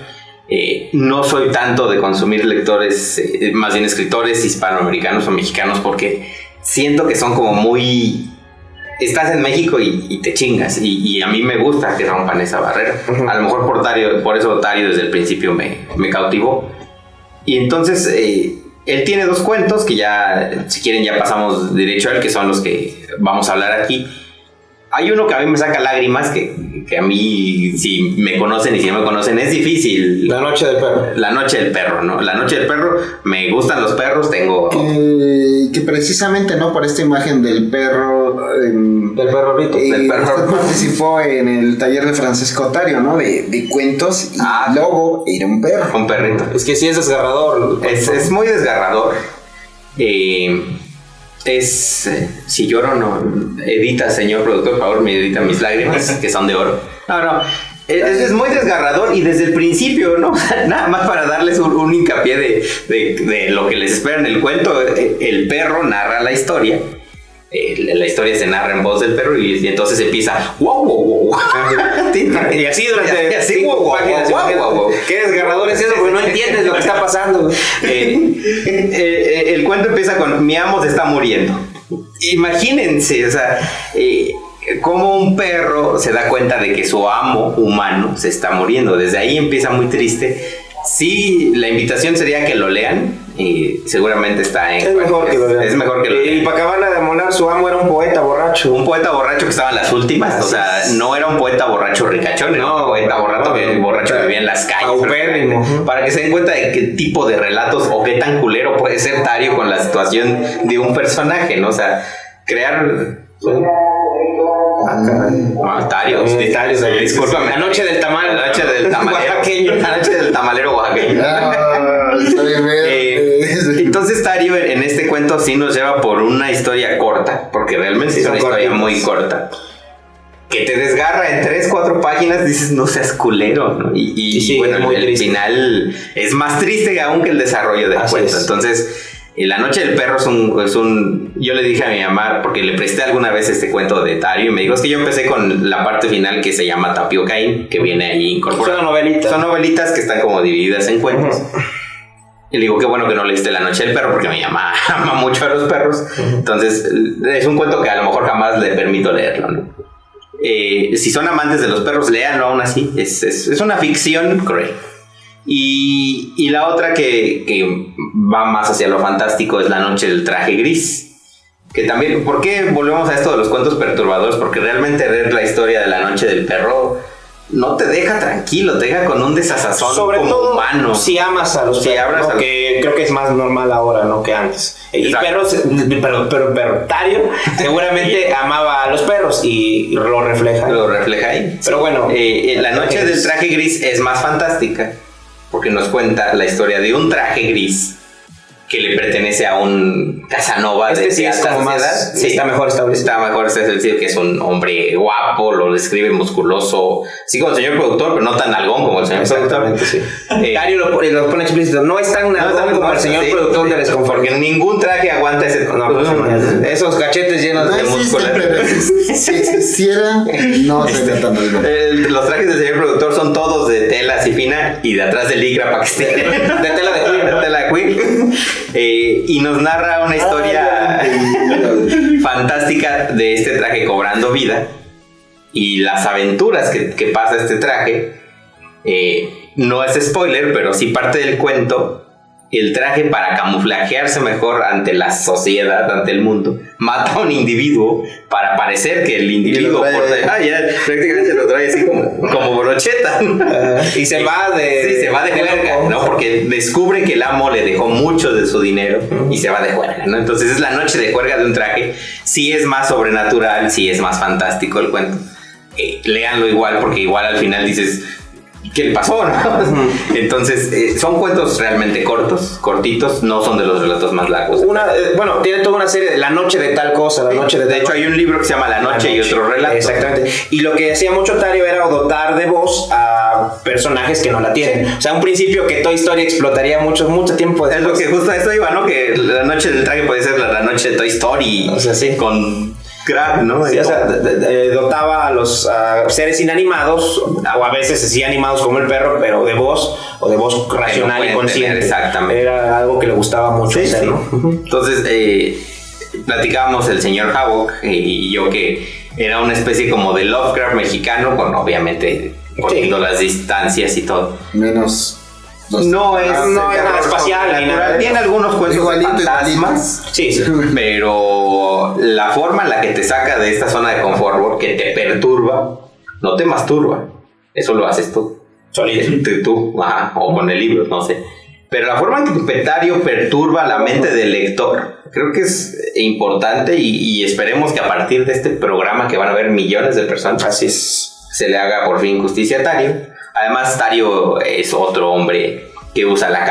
no soy tanto de consumir lectores, más bien escritores hispanoamericanos o mexicanos, porque siento que son como muy... Estás en México y te chingas, y a mí me gusta que rompan esa barrera. A lo mejor por eso Tario desde el principio me cautivó. Y entonces él tiene 2 cuentos que ya, si quieren, ya pasamos derecho a él, que son los que vamos a hablar aquí. Hay uno que a mí me saca lágrimas, que a mí, si me conocen y si no me conocen, es difícil. La Noche del Perro. La Noche del Perro, ¿no? La Noche del Perro, me gustan los perros, tengo... Que precisamente, ¿no? Por esta imagen del perro... del perro Rito. Usted participó en el taller de Francisco Tario, ¿no? De cuentos, y luego era un perro. Un perrito. Es que sí es desgarrador. Es muy desgarrador. Si lloro, no. Edita, señor productor, por favor, me edita mis lágrimas, que son de oro. No. Es muy desgarrador, y desde el principio, ¿no? Nada más para darles un hincapié de lo que les espera en el cuento. El perro narra la historia. La historia se narra en voz del perro, y entonces empieza wow. Y así durante wow. Qué desgarrador es eso, porque no entiendes lo que está pasando. El cuento empieza con: mi amo se está muriendo. Imagínense, o sea, cómo un perro se da cuenta de que su amo humano se está muriendo. Desde ahí empieza muy triste. Sí, la invitación sería que lo lean. seguramente está en... Es mejor que lo lean. Es mejor que lo lean. Y para acabarla de molar, su amo era un poeta borracho. Un poeta borracho que estaba en las últimas. O sea, no era un poeta borracho ricachón, era un poeta borracho que vivía en las calles. Paupérrimo. Para que se den cuenta de qué tipo de relatos o qué tan culero puede ser Tario con la situación de un personaje, ¿no? O sea, crear... Tario, discúlpame. La noche del tamal. La noche del tamalero oaxaqueño. La noche del tamalero oaxaqueño. Entonces Tario en este cuento sí nos lleva por una historia corta, porque realmente es una historia muy corta, que te desgarra en 3-4 páginas. Dices, no seas culero, ¿no? Y bueno, el final es más triste aún que el desarrollo del cuento. Entonces, La Noche del Perro es un... Yo le dije a mi mamá, porque le presté alguna vez este cuento de Tario, y me dijo, es que yo empecé con la parte final que se llama Tapiocaín, que viene ahí incorporada. Son novelitas que están como divididas en cuentos. Y le digo, qué bueno que no leíste La Noche del Perro, porque mi mamá ama mucho a los perros. Entonces, es un cuento que a lo mejor jamás le permito leerlo, ¿no? Si son amantes de los perros, léanlo aún así. Es una ficción cruel. Y la otra que va más hacia lo fantástico es La Noche del Traje Gris. Que también, ¿por qué volvemos a esto de los cuentos perturbadores? Porque realmente ver la historia de La Noche del Perro no te deja tranquilo, te deja con un desazazón sobre como todo humano. Si amas a los perros, ¿no? Que creo que es más normal ahora, ¿no? Que antes. Y perros, pero Tario seguramente amaba a los perros y lo refleja. Ahí. Pero bueno, La Noche del Traje Gris es más fantástica, porque nos cuenta la historia de un traje gris que le pertenece a un Casanova de sí es como más, sí, está mejor establecido. Está mejor, es decir, que es un hombre guapo, lo describe musculoso, sí, como el señor productor, pero no tan algón como el señor productor. Sí. Tario lo pone explícito, no es tan algón como el señor productor de Desconfort. Porque ningún traje aguanta ese... esos cachetes llenos de músculos. Si existiera, no sería tan algón. Los trajes del señor productor son todos de tela así fina y de atrás de licra para que esté... de tela de cuir. Y nos narra una historia fantástica de este traje cobrando vida y las aventuras que pasa este traje. No es spoiler, pero sí parte del cuento. El traje, para camuflajearse mejor ante la sociedad, ante el mundo, mata a un individuo para parecer que el individuo ya prácticamente lo trae así como brocheta. Y se va de juerga, ¿no? Porque descubre que el amo le dejó mucho de su dinero y se va de juerga, ¿no? Entonces es la noche de juerga de un traje. Sí es más sobrenatural, sí es más fantástico el cuento. Léanlo igual, porque igual al final dices... ¿qué le pasó? ¿No? Entonces, son cuentos realmente cortitos, no son de los relatos más largos. Bueno, tiene toda una serie de La Noche de tal cosa, La Noche de tal. De hecho, hay un libro que se llama La Noche y otro relato. Exactamente. Y lo que hacía mucho Tario era dotar de voz a personajes que no la tienen. Sí. O sea, un principio que Toy Story explotaría mucho tiempo después. Es lo que justo a esto iba, ¿no? Que La Noche del Traje puede ser la noche de Toy Story. O sea, sí. Con... ¿no? Sí, o sea, dotaba a los seres inanimados, o a veces sí animados como el perro, pero de voz, o de voz racional y consciente. Exactamente. Era algo que le gustaba mucho hacer, ¿no? Entonces, platicábamos el señor Havok y yo, que era una especie como de Lovecraft mexicano, con obviamente poniendo las distancias y todo. Menos... No es nada espacial ni nada. Tiene algunos cuentos de fantasmas, sí. Pero la forma en la que te saca de esta zona de confort, que te perturba, no te masturba. Eso lo haces tú. Solito. Tú, o con el libro, no sé. Pero la forma en que Tario perturba la mente del lector, creo que es importante, y esperemos que a partir de este programa, que van a ver millones de personas, así es, se le haga por fin justicia a Tario. Además, Tario es otro hombre que usa la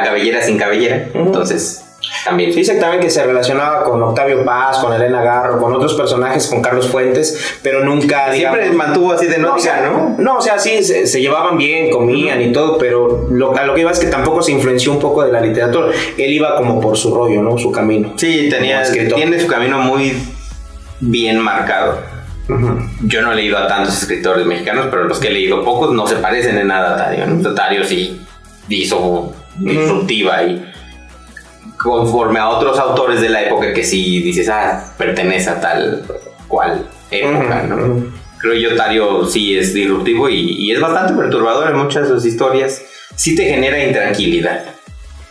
cabellera sin cabellera. Entonces, también. Sí, exactamente, que se relacionaba con Octavio Paz, con Elena Garro, con otros personajes, con Carlos Fuentes, pero nunca, siempre mantuvo así de nótica, ¿no? No, o sea, sí, se llevaban bien, comían y todo, pero a lo que iba es que tampoco se influenció un poco de la literatura. Él iba como por su rollo, ¿no? Su camino. Sí, tiene su camino muy bien marcado. Yo no he leído a tantos escritores mexicanos, pero los que he leído, pocos, no se parecen en nada a Tario, ¿no? Tario sí hizo disruptiva y conforme a otros autores de la época que sí dices, pertenece a tal cual época, ¿no? Creo yo Tario sí es disruptivo y es bastante perturbador en muchas de sus historias. Sí te genera intranquilidad.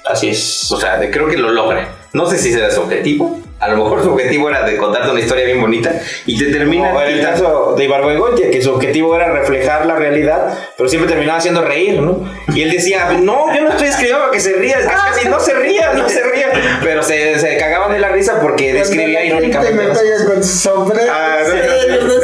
Así es. O sea, creo que lo logra. No sé si será su objetivo. A lo mejor su objetivo era de contarte una historia bien bonita y te termina... No, en el caso de Ibargüengoitia, que su objetivo era reflejar la realidad, pero siempre terminaba haciendo reír, ¿no? Y él decía, no, yo no estoy escribiendo para que se ría, casi no se ría. Pero se cagaban de la risa porque describía irónicamente. Me pega con su sombrero.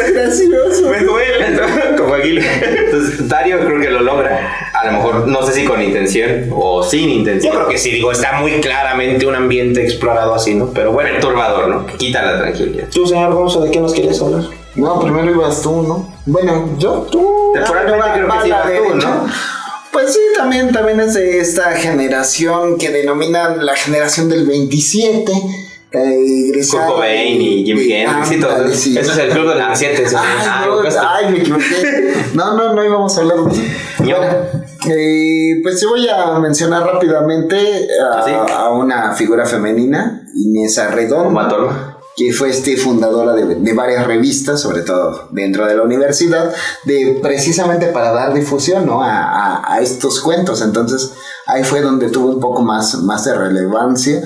Es gracioso. Me duele, ¿no? Como Aguila. Entonces, Dario creo que lo logra. A lo mejor, no sé si con intención o sin intención. Yo creo que sí, digo, está muy claramente un ambiente explorado así, ¿no? Pero bueno. Perturbador, ¿no? Que quita la tranquilidad. Tú, señor Gonzo, ¿de qué nos quieres hablar? No, primero ibas tú, ¿no? Bueno, tú. Temporalmente creo que sí ibas tú, ¿no? Pues sí, también es de esta generación que denominan la generación del 27. Kurt Cobain y Jimi Hendrix y todo. Sí. Eso es el club de los 27. Me equivoqué. No íbamos a hablar de eso. Bueno, pues yo voy a mencionar rápidamente a una figura femenina, Inés Arredondo, que fue fundadora de varias revistas, sobre todo dentro de la universidad, precisamente para dar difusión, ¿no? a estos cuentos. Entonces ahí fue donde tuvo un poco más de relevancia.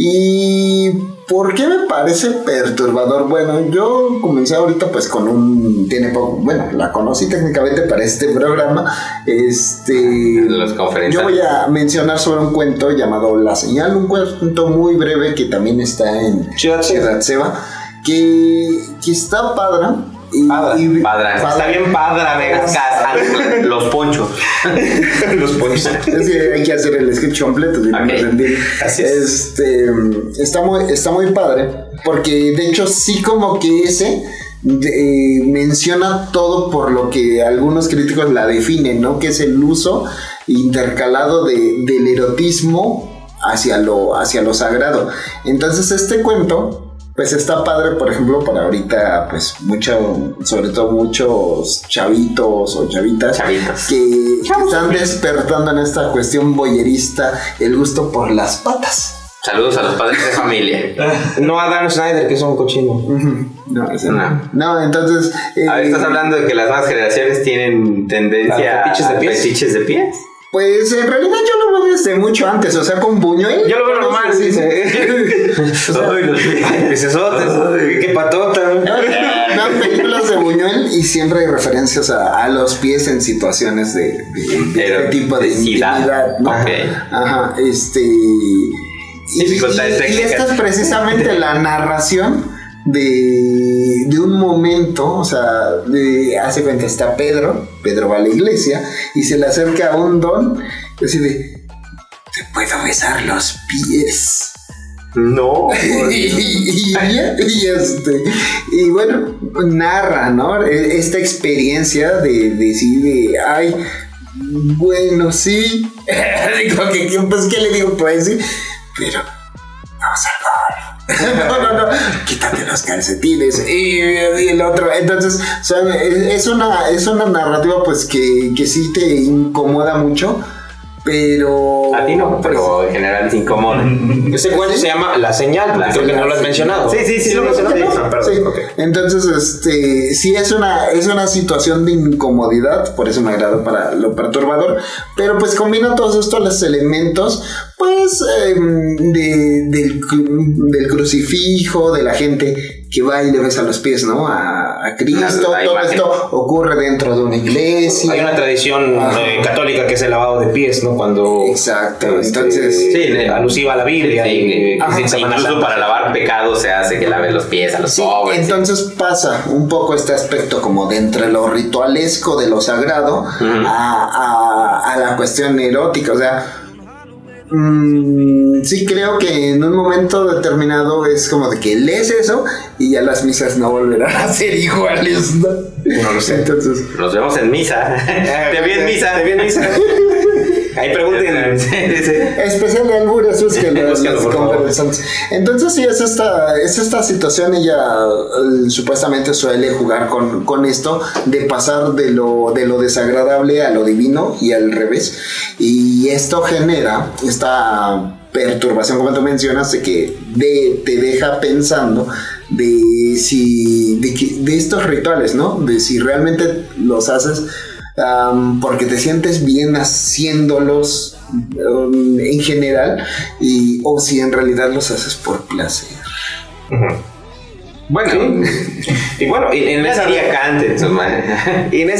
¿Y por qué me parece perturbador? Bueno, yo comencé ahorita pues con tiene poco, bueno, la conocí técnicamente para este programa. Las conferencias. Yo voy a mencionar sobre un cuento llamado La Señal, un cuento muy breve que también está en Ciudad Seva, que está padre. Está bien padre, los ponchos. Los ponchos. Es que hay que hacer el sketch completo. Okay. Así es. Está muy padre, porque de hecho sí como que menciona todo por lo que algunos críticos la definen, ¿no? Que es el uso intercalado del erotismo hacia lo sagrado. Entonces este cuento pues está padre, por ejemplo, para ahorita, pues sobre todo muchos chavitos o chavitas que están despertando en esta cuestión boyerista el gusto por las patas. Saludos a los padres de familia. No a Dan Snyder, que es un cochino. No, ese no, entonces... A ver, ¿estás hablando de que las nuevas generaciones tienen tendencia a fetiches de pies? Pues en realidad yo lo veo desde mucho antes, o sea, con Buñuel. Yo lo veo normal, sí. Qué patota. No, películas de Buñuel y siempre hay referencias a los pies en situaciones de este tipo de intimidad, ¿no? Okay. Ajá, dificultades técnicas. Y esta es precisamente la narración de un momento, o sea, hace cuenta, está Pedro va a la iglesia y se le acerca a un don y dice, ¿te puedo besar los pies? No. y bueno, narra, ¿no? Esta experiencia de ay, bueno, sí. Digo, pues, ¿qué le digo? Pues sí, pero vamos al gol. No, quítate los calcetines y el otro. Entonces es una narrativa pues que sí te incomoda mucho, pero a ti no, pero en general te incomoda. Ese cuento se llama La Señal, creo que no lo has mencionado. Sí, lo mencionaste. Sí. Okay. Entonces sí es una situación de incomodidad, por eso me agrada para lo perturbador, pero pues combina todos estos elementos pues del crucifijo, de la gente que va y le besa los pies, ¿no? A Cristo. Todo esto ocurre dentro de una iglesia. Hay una tradición católica que es el lavado de pies, ¿no? Cuando exacto. Entonces alusiva a la Biblia. Incluso para lavar pecados se hace que lave los pies a los pobres. Entonces pasa un poco este aspecto como de entre lo ritualesco de lo sagrado a la cuestión erótica, o sea. Sí, creo que en un momento determinado es como de que lees eso y ya las misas no volverán a ser iguales, ¿no? No lo sé. Entonces, nos vemos en misa. Te vi en misa. Ahí pregunten. Especial de albures, búsquenlo conferenciantes. Entonces sí, es esta situación. Ella supuestamente suele jugar con esto de pasar de lo desagradable a lo divino y al revés. Y esto genera esta perturbación, como tú mencionas, de que te deja pensando de estos rituales, ¿no? De si realmente los haces porque te sientes bien haciéndolos en general, o si en realidad los haces por placer. Bueno, y bueno, Inés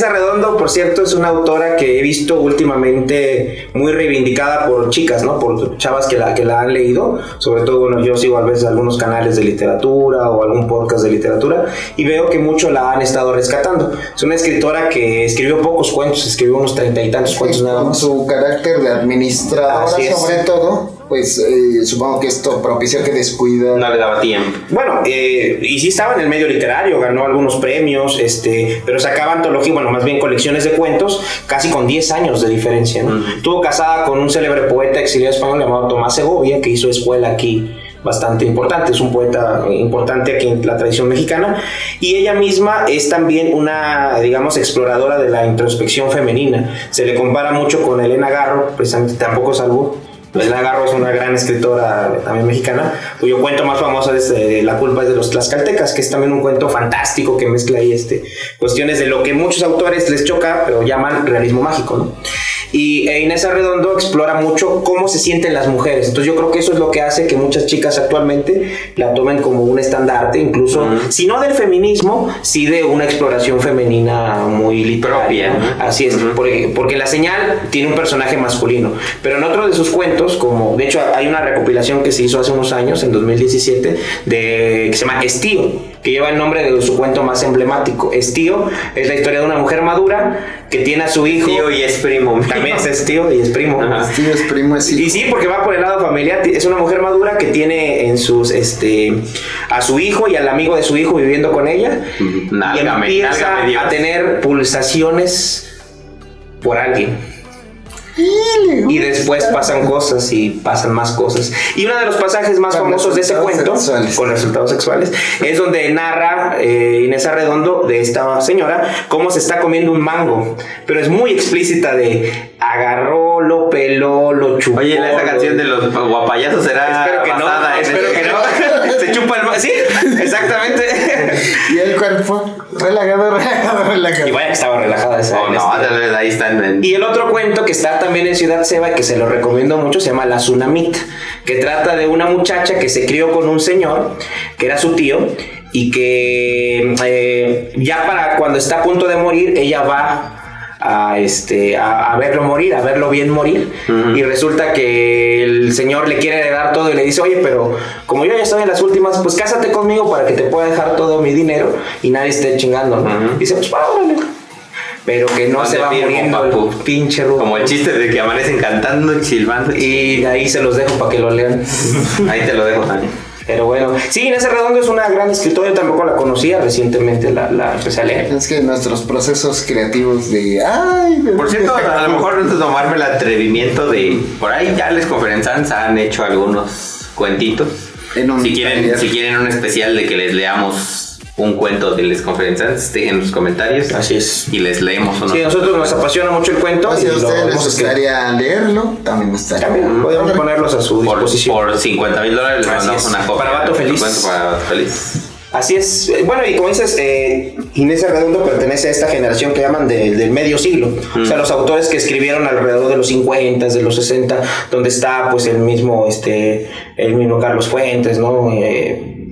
Arredondo, por cierto, es una autora que he visto últimamente muy reivindicada por chicas, ¿no? Por chavas que la han leído. Sobre todo, bueno, yo sigo a veces algunos canales de literatura o algún podcast de literatura y veo que mucho la han estado rescatando. Es una escritora que escribió pocos cuentos, escribió unos 30 y tantos cuentos nada más. Con su carácter de administradora, sobre todo, pues supongo que esto propició que descuida. No le daba tiempo. Bueno, y sí estaba en el medio literario, ganó algunos premios, pero sacaba antología, bueno, más bien colecciones de cuentos, casi con 10 años de diferencia, ¿no? Estuvo casada con un célebre poeta exiliado español llamado Tomás Segovia, que hizo escuela aquí bastante importante, es un poeta importante aquí en la tradición mexicana, y ella misma es también una, digamos, exploradora de la introspección femenina. Se le compara mucho con Elena Garro, precisamente, tampoco es algo. Elena Garro es una gran escritora también mexicana, cuyo cuento más famoso es La culpa es de los tlaxcaltecas, que es también un cuento fantástico que mezcla ahí cuestiones de lo que muchos autores les choca, pero llaman realismo mágico, ¿no? Y Inés Arredondo explora mucho cómo se sienten las mujeres. Entonces yo creo que eso es lo que hace que muchas chicas actualmente la tomen como un estandarte, incluso, si no del feminismo, sí de una exploración femenina muy literaria. Así es, porque La Señal tiene un personaje masculino, pero en otro de sus cuentos, como de hecho hay una recopilación que se hizo hace unos años, en 2017, que se llama Estío, que lleva el nombre de su cuento más emblemático. Estío es la historia de una mujer madura que tiene a su hijo. Tío y es primo. También es tío y es primo. Tío es primo, es hijo. Y sí, porque va por el lado familiar. Es una mujer madura que tiene en sus a su hijo y al amigo de su hijo viviendo con ella. Y empieza a tener pulsaciones por alguien. Y después pasan cosas y pasan más cosas. Y uno de los pasajes más famosos de ese cuento, con resultados sexuales, es donde narra Inés Arredondo, de esta señora, cómo se está comiendo un mango. Pero es muy explícita de agarró, lo peló, lo chupó. Oye, esa canción de los guapayazos será espero que basada no, espero que no. Se chupa el mango. Sí, exactamente. Y el cuerpo relajado. Y vaya que estaba relajada esa. Ahí están. Y el otro cuento que está también en Ciudad Ceba, que se lo recomiendo mucho, se llama La Tsunamita, que trata de una muchacha que se crió con un señor que era su tío y que ya para cuando está a punto de morir, ella va a verlo morir, a verlo bien morir, y resulta que el señor le quiere heredar todo y le dice, oye, pero como yo ya estoy en las últimas, pues cásate conmigo para que te pueda dejar todo mi dinero y nadie esté chingando, ¿no? Dice, pues órale. Pero que no se va muriendo el pinche rubo. Como el chiste de que amanecen cantando y silbando. Y ahí se los dejo para que lo lean. Ahí te lo dejo también. Pero bueno, sí, Inés Arredondo es una gran escritora, yo tampoco la conocía, recientemente la empecé a leer. Es que nuestros procesos creativos de... Por cierto, a lo mejor antes de tomarme el atrevimiento de... Por ahí ya les conferenciantes han hecho algunos cuentitos. Si quieren un especial de que les leamos un cuento de Les Conferenciantes, dejen en los comentarios. Así es. Y les leemos, ¿o no? Sí, a nosotros nos apasiona mucho el cuento. Si a ustedes les gustaría leerlo, también estaría. También podemos ponerlos a su disposición. Por $50,000 les mandamos una copia. Para Vato Feliz. Para Vato Feliz. Así es. Bueno, y como dices, Inés Arredondo pertenece a esta generación que llaman del medio siglo. O sea, los autores que escribieron alrededor de los 50, de los 60, donde está pues el mismo Carlos Fuentes, ¿no?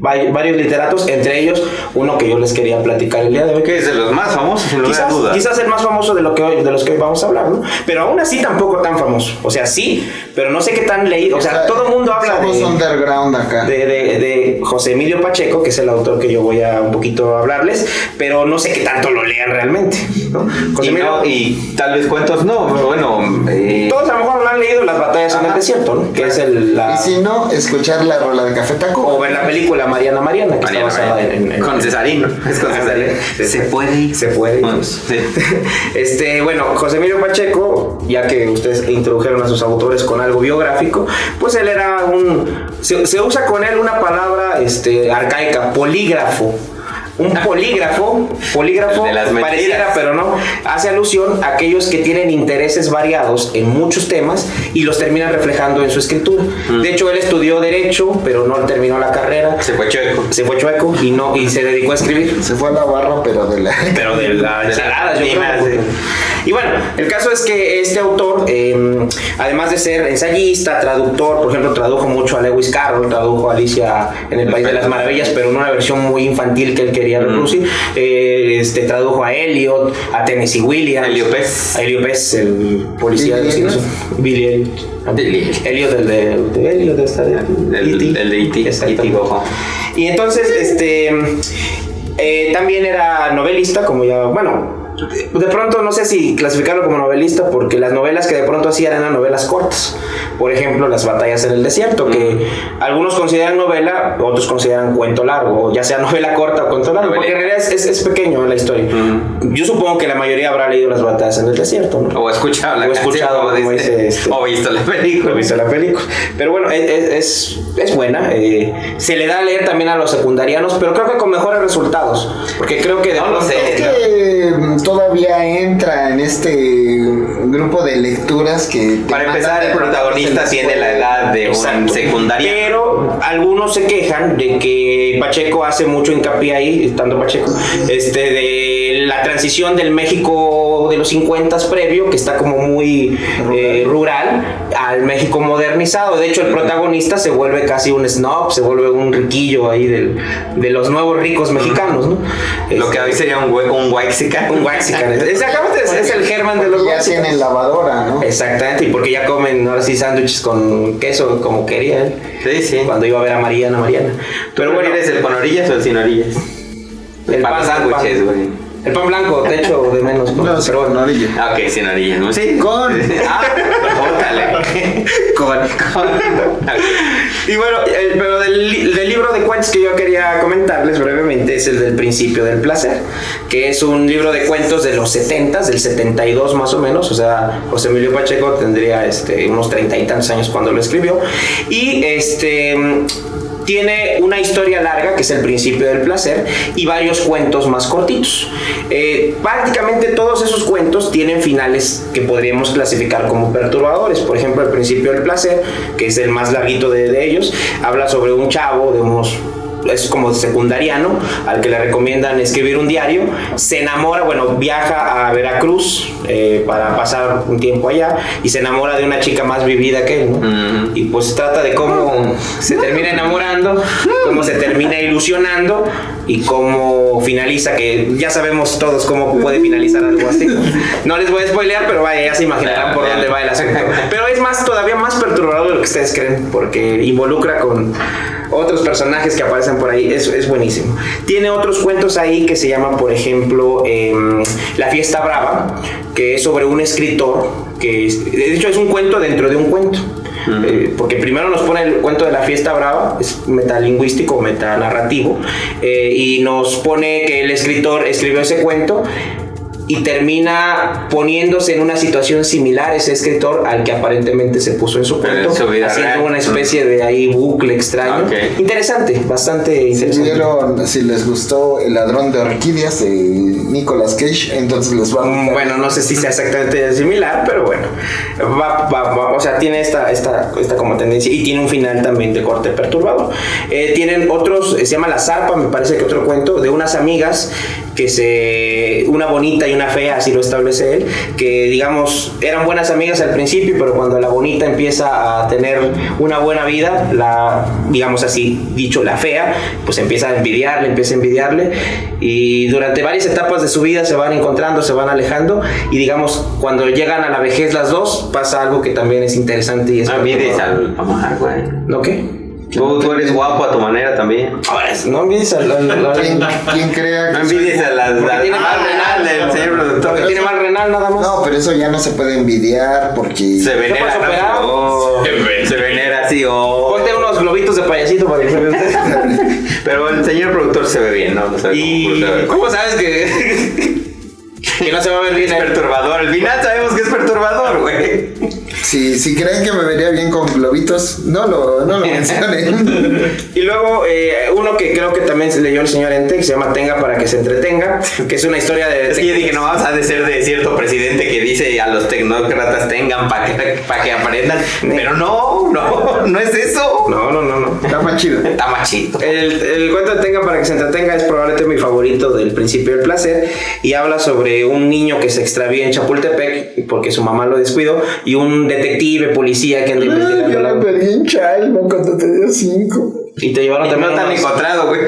Varios literatos, entre ellos uno que yo les quería platicar el día de hoy, que es de los más famosos, sin lugar a dudas. Quizás el más famoso de los que hoy vamos a hablar, ¿no? Pero aún así tampoco tan famoso. O sea, sí, pero no sé qué tan leído. O sea, todo el mundo habla underground acá. De José Emilio Pacheco, que es el autor que yo voy a un poquito hablarles, pero no sé qué tanto lo lean realmente, ¿no? José Emilio, y tal vez cuentos no, pero bueno, todos a lo mejor lo han leído, Las batallas en el desierto, ¿no? Que es y si no, escuchar la rola de Café Tacuba o ver la película Mariana, que está basada en con Cesarino. Es con Cesarino. Se puede. Sí. Bueno, José Emilio Pacheco, ya que ustedes introdujeron a sus autores con algo biográfico, pues él era se usa con él una palabra arcaica, polígrafo. un polígrafo pareciera, pero no, hace alusión a aquellos que tienen intereses variados en muchos temas y los terminan reflejando en su escritura. De hecho, él estudió Derecho, pero no terminó la carrera. Se fue chueco y se dedicó a escribir. Se fue a la barra, pero de la ensalada, yo creo. Y bueno, el caso es que este autor, además de ser ensayista, traductor, por ejemplo, tradujo mucho a Lewis Carroll, tradujo a Alicia en el País de las Maravillas, pero en una versión muy infantil que él quería reproducir. Tradujo a Eliot, a Tennessee Williams, a Elio Pez, el policía de los Simpsons, Billy Elliot. Elliot, el de E.T. Exacto. Y entonces, también era novelista, como ya, bueno, de pronto no sé si clasificarlo como novelista, porque las novelas que de pronto hacían eran novelas cortas. Por ejemplo, Las batallas en el desierto, que algunos consideran novela, otros consideran cuento largo, ya sea novela corta o cuento largo, porque en realidad es pequeño la historia. Yo supongo que la mayoría habrá leído Las batallas en el desierto, ¿no? O escuchado como dice, o visto la película. Pero bueno, es buena. Se le da a leer también a los secundarianos, pero creo que con mejores resultados, porque creo que todavía entra en este grupo de lecturas que... Para empezar, el protagonista tiene la edad de un secundario. Pero algunos se quejan de que Pacheco hace mucho hincapié ahí, estando Pacheco, de la transición del México de los 50s previo, que está como muy rural, al México modernizado. De hecho, el protagonista se vuelve casi un snob, se vuelve un riquillo ahí de los nuevos ricos mexicanos, ¿no? Lo que hoy sería un waxican. Exactamente, es el Germán de los ya tienen lavadora, ¿no? Exactamente, y porque ya comen ahora sí sándwiches con queso como querían. Sí. Cuando iba a ver a Mariana. Pero bueno, ¿eres el con orillas o el sin orillas? El pan sándwiches, güey. El pan blanco, de hecho, de menos. No, pero con orillas. Ok, sin orillas, ¿no? Sí, con. Con. Y bueno, pero del libro de cuentos que yo quería comentarles brevemente es el del Principio del Placer, que es un libro de cuentos de los 70s, del 72 más o menos. O sea, José Emilio Pacheco tendría unos 30 y tantos años cuando lo escribió. Y tiene una historia larga, que es El Principio del Placer, y varios cuentos más cortitos. Prácticamente todos esos cuentos tienen finales que podríamos clasificar como perturbadores. Por ejemplo, El Principio del Placer, que es el más larguito de ellos, habla sobre un chavo es como secundariano, al que le recomiendan escribir un diario. Se enamora, viaja a Veracruz para pasar un tiempo allá, y se enamora de una chica más vivida que él, ¿no? Y pues trata de cómo se termina enamorando, cómo se termina ilusionando y cómo finaliza, que ya sabemos todos cómo puede finalizar algo así. No les voy a spoilear, pero vaya, ya se imaginarán por dónde va el asunto. Pero es todavía más perturbador de lo que ustedes creen, porque involucra con otros personajes que aparecen por ahí. Es buenísimo. Tiene otros cuentos ahí que se llaman, por ejemplo, La Fiesta Brava, que es sobre un escritor que de hecho es un cuento dentro de un cuento. Porque primero nos pone el cuento de La Fiesta Brava, es metalingüístico, metanarrativo, y nos pone que el escritor escribió ese cuento y termina poniéndose en una situación similar ese escritor al que aparentemente se puso en su cuento, haciendo una especie de ahí bucle extraño. Interesante, bastante interesante. Si les gustó El Ladrón de Orquídeas de Nicolas Cage, entonces les va a gustar. Bueno, no sé si sea exactamente similar, pero bueno, o sea, tiene esta como tendencia, y tiene un final también de corte perturbador. Tienen otros, se llama La Zarpa, me parece que otro cuento, de unas amigas una bonita y una fea, así lo establece él, que digamos eran buenas amigas al principio, pero cuando la bonita empieza a tener una buena vida, digamos así dicho, la fea, pues empieza a envidiarle, y durante varias etapas de su vida se van encontrando, se van alejando, y digamos cuando llegan a la vejez las dos, pasa algo que también es interesante y es... No envidies al amar, güey. ¿No qué? Tú eres guapo a tu manera también. No envidies a ¿Quién crea que no envidies a las tiene mal renal del señor productor. Porque tiene mal renal nada más. No, pero eso ya no se puede envidiar porque se venera. Se venera así Ponte unos globitos de payasito para que se vea usted. Pero el señor productor se ve bien, ¿no? ¿Cómo sabes que no se va a ver bien? Es perturbador. Al final sabemos que es perturbador, güey. Si creen que me vería bien con globitos, no lo mencionen. Y luego uno que creo que también se leyó el señor Ente, que se llama Tenga para que se entretenga, que es una historia de... Es que yo dije, no vamos a de ser de cierto presidente que dice a los tecnócratas tengan para que aprendan, pero no es eso. No. Está más chido. Está más chido. El cuento de Tenga para que se entretenga es probablemente mi favorito del Principio del Placer, y habla sobre un niño que se extravía en Chapultepec porque su mamá lo descuidó, y un detective, policía que anda investigando. Yo me perdí en Childman cuando tenía 5. Y te llevaron también. No te han encontrado, güey.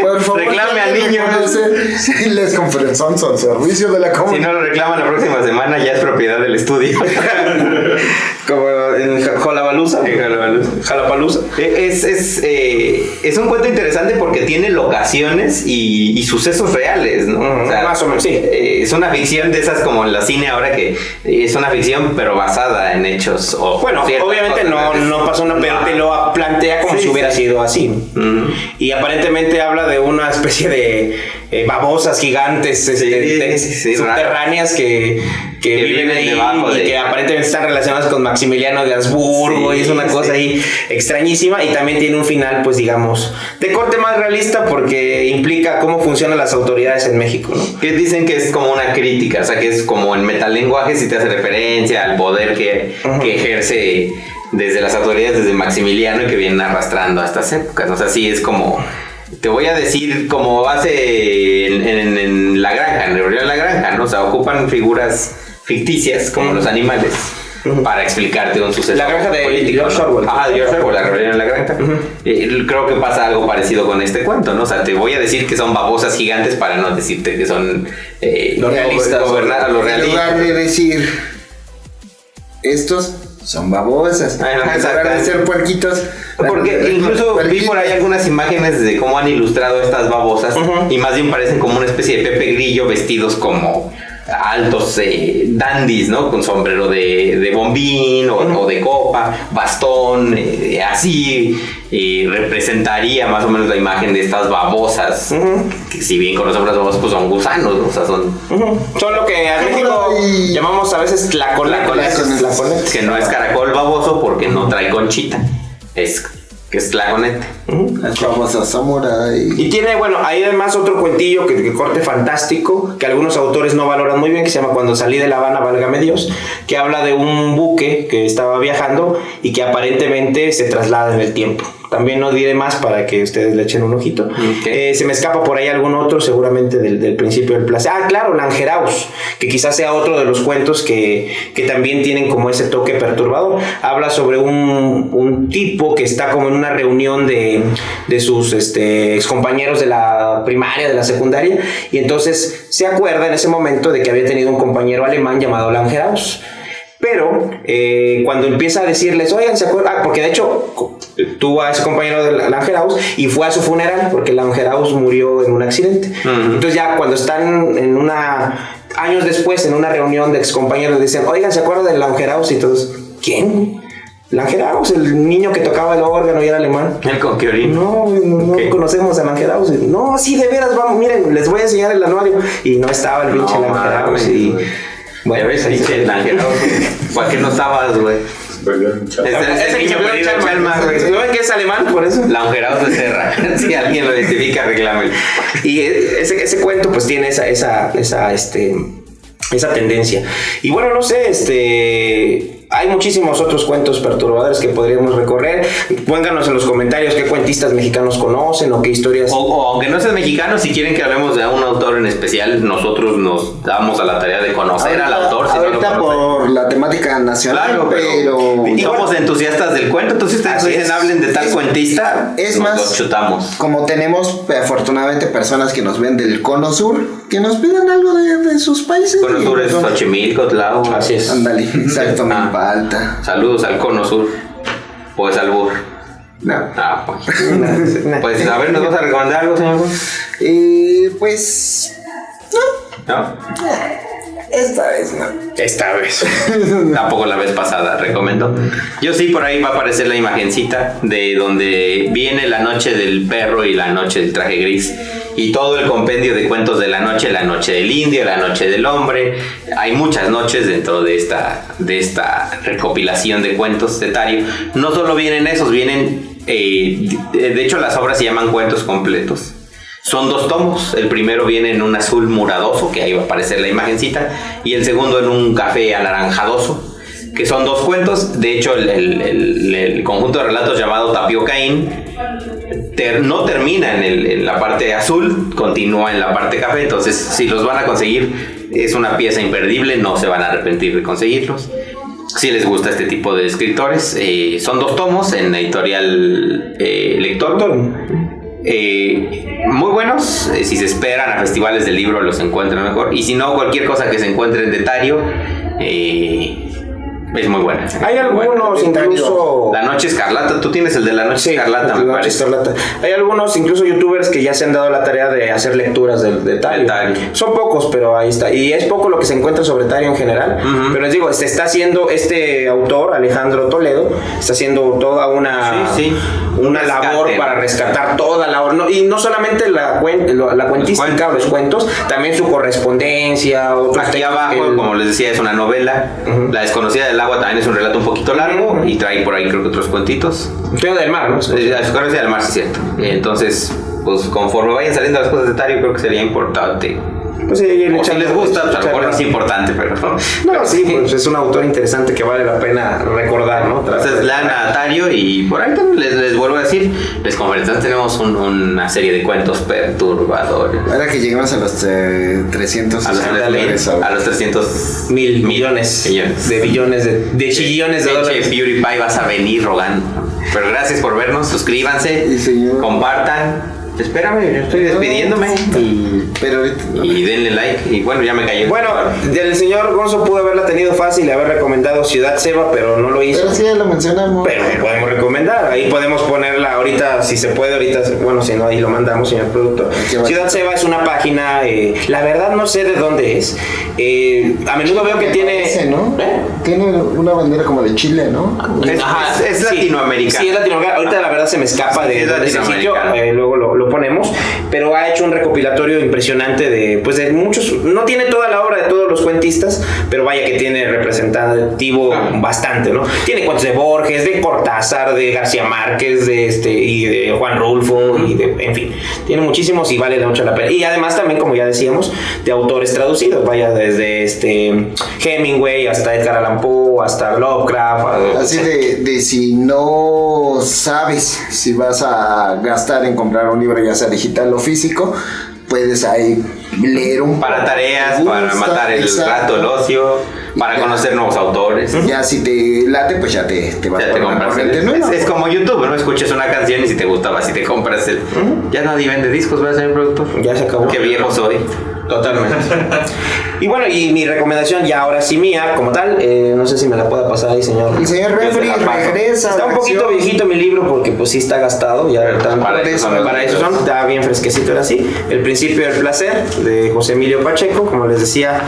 Por favor, reclame al niño. Les conferenzón al servicio de la Si comunidad. no lo reclaman la próxima semana, ya es propiedad del estudio. Como en Jalapalusa. Es un cuento interesante porque tiene locaciones y sucesos reales, ¿no? O sea, más o menos, sí. Es una ficción de esas como en la cine ahora, que es una ficción pero basada en hechos. Bueno, obviamente no pasó nada, pero te lo plantea como si hubiera sido así. Y aparentemente habla de una especie de babosas gigantes subterráneas que viven ahí y que aparentemente están relacionadas con Maximiliano de Habsburgo, y es una cosa ahí extrañísima, y también tiene un final, pues digamos, de corte más realista porque implica cómo funcionan las autoridades en México, ¿no? Que dicen que es como una crítica, o sea, que es como en metalenguaje, si te hace referencia al poder que ejerce desde las autoridades, desde Maximiliano, y que vienen arrastrando a estas épocas. O sea, sí es como... Te voy a decir como hace en La Granja, en Rebelión en la Granja, ¿no? O sea, ocupan figuras ficticias como los animales para explicarte un suceso. La Granja de George Orwell. De George Orwell, La Rebelión en la Granja. Creo que pasa algo parecido con este cuento, ¿no? O sea, te voy a decir que son babosas gigantes para no decirte que son los realistas. Los realistas. En lugar de decir, estos son babosas. En lugar de ser puerquitos. Porque incluso vi por ahí algunas imágenes de cómo han ilustrado estas babosas, y más bien parecen como una especie de Pepe Grillo vestidos como altos dandies, ¿no? Con sombrero de bombín o de copa, bastón, así representaría más o menos la imagen de estas babosas, que si bien conocemos las babosas, pues son gusanos, ¿no? O sea, son lo que en México llamamos a veces tlaconetes, que no es caracol baboso porque no trae conchita, es tlaconete. Las famosas samurai. Y tiene, bueno, hay además otro cuentillo que corte fantástico, que algunos autores no valoran muy bien, que se llama Cuando salí de La Habana, válgame Dios, que habla de un buque que estaba viajando y que aparentemente se traslada en el tiempo. También no diré más para que ustedes le echen un ojito. Se me escapa por ahí algún otro, seguramente del Principio del Placer. Claro, Langeraus, que quizás sea otro de los cuentos que también tienen como ese toque perturbador. Habla sobre un tipo que está como en una reunión de sus excompañeros de la primaria, de la secundaria, y entonces se acuerda en ese momento de que había tenido un compañero alemán llamado Langeraus. Pero cuando empieza a decirles, oigan, ¿se acuerdan? Porque de hecho tuvo a ese compañero de Langeraus y fue a su funeral, porque Langeraus murió en un accidente. Entonces ya cuando están años después en una reunión de excompañeros, dicen, oigan, ¿se acuerdan de Langeraus? Y todos, ¿quién? Langeraus, el niño que tocaba el órgano y era alemán. El conquiorín. No conocemos a Langeraus. No, sí, de veras, vamos, miren, les voy a enseñar el anuario. Y no estaba el pinche Langeraus. Bueno, ves, pinche Langeraus. ¿Para qué no estabas, güey? Ese niño perdió Chalma, güey. ¿No ven que es alemán por eso? Langeraus de Serra. Si alguien lo identifica, reclámelo. Y ese cuento pues tiene esa tendencia. Y bueno, no sé, hay muchísimos otros cuentos perturbadores que podríamos recorrer. Pónganos en los comentarios qué cuentistas mexicanos conocen o qué historias. O aunque no sean mexicanos, si quieren que hablemos de un autor en especial, nosotros nos damos a la tarea de conocer al autor. Si ahorita por la temática nacional, claro, pero somos entusiastas del cuento. Entonces ustedes dicen, hablen de tal cuentista, es más, los chutamos. Como tenemos afortunadamente personas que nos ven del Cono Sur, que nos pidan algo de sus países. Cono Sur es Xochimilco, Tlao. Así es. Ándale, exacto, alta. Saludos al Cono Sur. Pues al Bur. No. Pues a ver, ¿nos vas a recomendar algo, señor? Pues ¿No? Esta vez no. Esta vez. Tampoco la vez pasada, recomiendo. Yo sí, por ahí va a aparecer la imagencita de donde viene la noche del perro y la noche del traje gris. y todo el compendio de cuentos de la noche del indio, la noche del hombre. Hay muchas noches dentro de esta recopilación de cuentos de Tario. No solo vienen esos, vienen, de hecho las obras se llaman cuentos completos. Son 2 tomos, el primero viene en un azul muradoso, que ahí va a aparecer la imagencita, y el segundo en un café anaranjadoso, que son 2 cuentos. De hecho, el conjunto de relatos llamado Tapiocaín no termina en la parte azul, continúa en la parte café. Entonces, si los van a conseguir, es una pieza imperdible, no se van a arrepentir de conseguirlos. Si les gusta este tipo de escritores, son 2 tomos en editorial Lector. Muy buenos. Si se esperan a festivales del libro los encuentran mejor, y si no, cualquier cosa que se encuentre en Detario es muy buena. Hay algunos incluso... La Noche Escarlata, tú tienes el de La Noche Escarlata, me parece. Hay algunos incluso youtubers que ya se han dado la tarea de hacer lecturas de Tario. Son pocos, pero ahí está. Y es poco lo que se encuentra sobre Tario en general. Pero les digo, se está haciendo este autor, Alejandro Toledo, está haciendo toda una labor para rescatar toda la obra. Y no solamente la cuentística o los cuentos, también su correspondencia. Aquí abajo, como les decía, es una novela. La Desconocida del Agua también es un relato un poquito largo y trae por ahí creo que otros cuentitos. Feo del Mar, ¿no? La Desconocida del Mar, sí es cierto. Entonces, pues conforme vayan saliendo las cosas de Tario, creo que sería importante. Pues sí, o si les gusta, pues a lo mejor no es importante, pero... No, sí, pues es un autor interesante que vale la pena recordar, ¿no? Entonces, lean a Tario, y por ahí les vuelvo a decir, les conferencias tenemos una serie de cuentos perturbadores. Ahora que lleguemos a los 300... A los 300 millones de billones de chillones de dólares. PewDiePie, vas a venir rogando. Pero gracias por vernos, suscríbanse, compartan. Espérame, yo estoy despidiéndome. Y denle like. Y bueno, ya me callé. Bueno, el señor Gonzo pudo haberla tenido fácil y haber recomendado Ciudad Ceba, pero no lo hizo. Pero sí, ya lo mencionamos. Pero podemos recomendar. Ahí podemos ponerla ahorita, si se puede, ahorita. Bueno, si no, ahí lo mandamos, señor productor. Ciudad Ceba es una página, la verdad no sé de dónde es. A menudo veo que tiene... ¿no? Tiene una bandera como de Chile, ¿no? Es latinoamericana. Sí, es latinoamericana. Ahorita la verdad se me escapa de ese sitio. Luego lo ponemos, pero ha hecho un recopilatorio impresionante de muchos. No tiene toda la obra de todos los cuentistas, pero vaya que tiene representativo bastante, ¿no? Tiene cuentos de Borges, de Cortázar, de García Márquez, y de Juan Rulfo, en fin, tiene muchísimos y vale mucho la pena. Y además también, como ya decíamos, de autores traducidos, vaya desde Hemingway hasta Edgar Allan Poe, hasta Lovecraft. Así de si no sabes si vas a gastar en comprar un libro, ya sea digital o físico, puedes ahí leer para tareas, para matar el rato, el ocio, para conocer nuevos autores. Ya si te late, pues ya te vas a comprar. Es como YouTube, ¿no? Escuchas una canción y si te gustaba, si te compras ya nadie vende discos, ¿verdad, señor productor? Ya se acabó. Qué viejo soy. Totalmente. Y bueno, y mi recomendación ya ahora sí mía, como tal, no sé si me la pueda pasar ahí, señor. El señor Refri regresa. Está un poquito viejito mi libro porque pues sí está gastado, ya para eso son, está bien fresquecito, era así. El Principio del Placer, de José Emilio Pacheco, como les decía,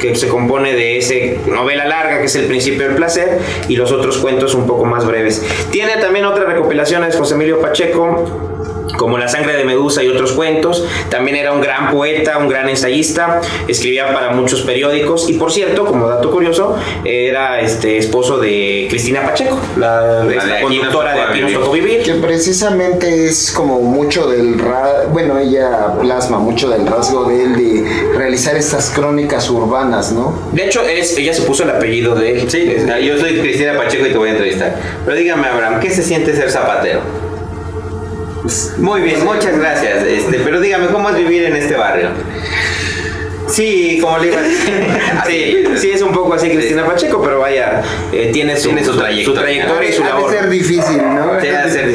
que se compone de ese novela larga que es El Principio del Placer y los otros cuentos un poco más breves. Tiene también otras recopilaciones José Emilio Pacheco, como La Sangre de Medusa y otros cuentos. También era un gran poeta, un gran ensayista, escribía para muchos periódicos y, por cierto, como dato curioso, era esposo de Cristina Pacheco, la conductora de Aquí nos tocó vivir, que precisamente es como mucho bueno, ella plasma mucho del rasgo de él de realizar estas crónicas urbanas, ¿no? De hecho, ella se puso el apellido de él. Sí, yo soy Cristina Pacheco y te voy a entrevistar. Pero dígame, Abraham, ¿qué se siente ser zapatero? Muy bien, muchas gracias. Pero dígame, ¿cómo es vivir en este barrio? Sí, como le iba a decir. Sí, es un poco así Cristina Pacheco, pero vaya, tiene su trayectoria y su labor. Debe ser difícil, ¿no?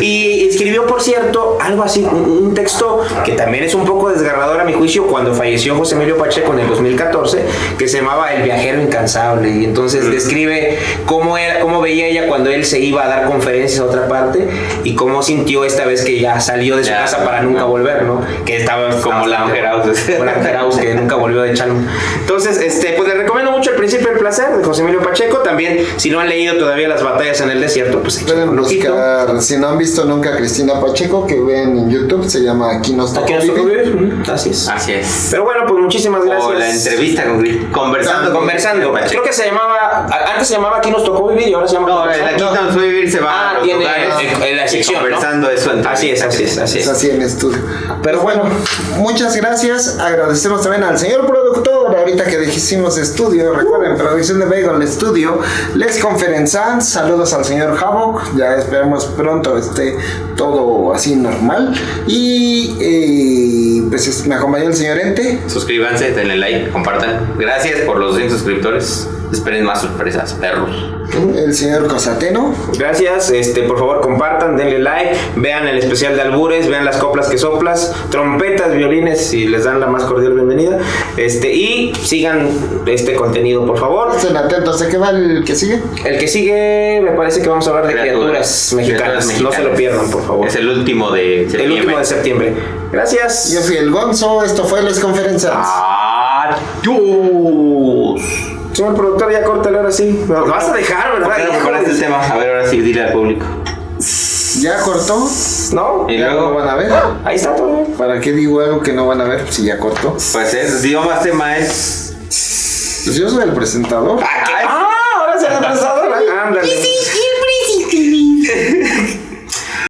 Y escribió, por cierto, algo así, un texto que también es un poco desgarrador a mi juicio, cuando falleció José Emilio Pacheco en el 2014, que se llamaba El Viajero Incansable. Y entonces describe cómo veía ella cuando él se iba a dar conferencias a otra parte y cómo sintió esta vez que ya salió de su casa para nunca volver, ¿no? Que estaba como Langer House, que nunca volvió libro de Chalmo. Entonces, pues les recomiendo mucho El Príncipe del Placer de José Emilio Pacheco. También, si no han leído todavía Las Batallas en el Desierto, pues pueden buscar, si no han visto nunca a Cristina Pacheco, que ven en YouTube, se llama Aquí nos tocó vivir. Así es. Así es. Pero bueno, pues muchísimas gracias. O la entrevista conversando. Creo que se llamaba, antes se llamaba Aquí nos tocó vivir y ahora se llama. No, Aquí nos tocó vivir se va a los tiene lugares, la sección, conversando, ¿no? Eso. Así es. Es así en estudio. Pero bueno, muchas gracias. Agradecemos también al señor productor. Ahorita que dijimos estudio, recuerden, producción de Bagel Studio, Les Conferenzans. Saludos al señor Havok. Ya esperemos pronto esté todo así normal. Y pues me acompañó el señor Ente. Suscríbanse, denle like, compartan. Gracias por los 100 suscriptores. Esperen más sorpresas, perros. El señor Cosateno. Gracias, por favor compartan, denle like, vean el especial de albures, vean las coplas que soplas, trompetas, violines, si les dan la más cordial bienvenida, y sigan este contenido, por favor. Estén atentos. ¿De qué va el que sigue? El que sigue me parece que vamos a hablar de criaturas mexicanas. No se lo pierdan, por favor. Es el último de septiembre. El último de septiembre. Gracias. Yo fui el Gonzo, esto fue Les Conferenzans. Adiós. Señor productor, ya córtale ahora sí. Lo vas a dejar, ¿verdad? ¿Por qué no preparaste el tema? A ver, ahora sí, dile al público. ¿Ya cortó? ¿No? Y ¿Ya luego lo van a ver? Ahí está todo. ¿Para qué digo algo que no van a ver si ya cortó? Pues es, idiomas, tema es. Pues yo soy el presentador. Ahora se ha presentado. Ándale.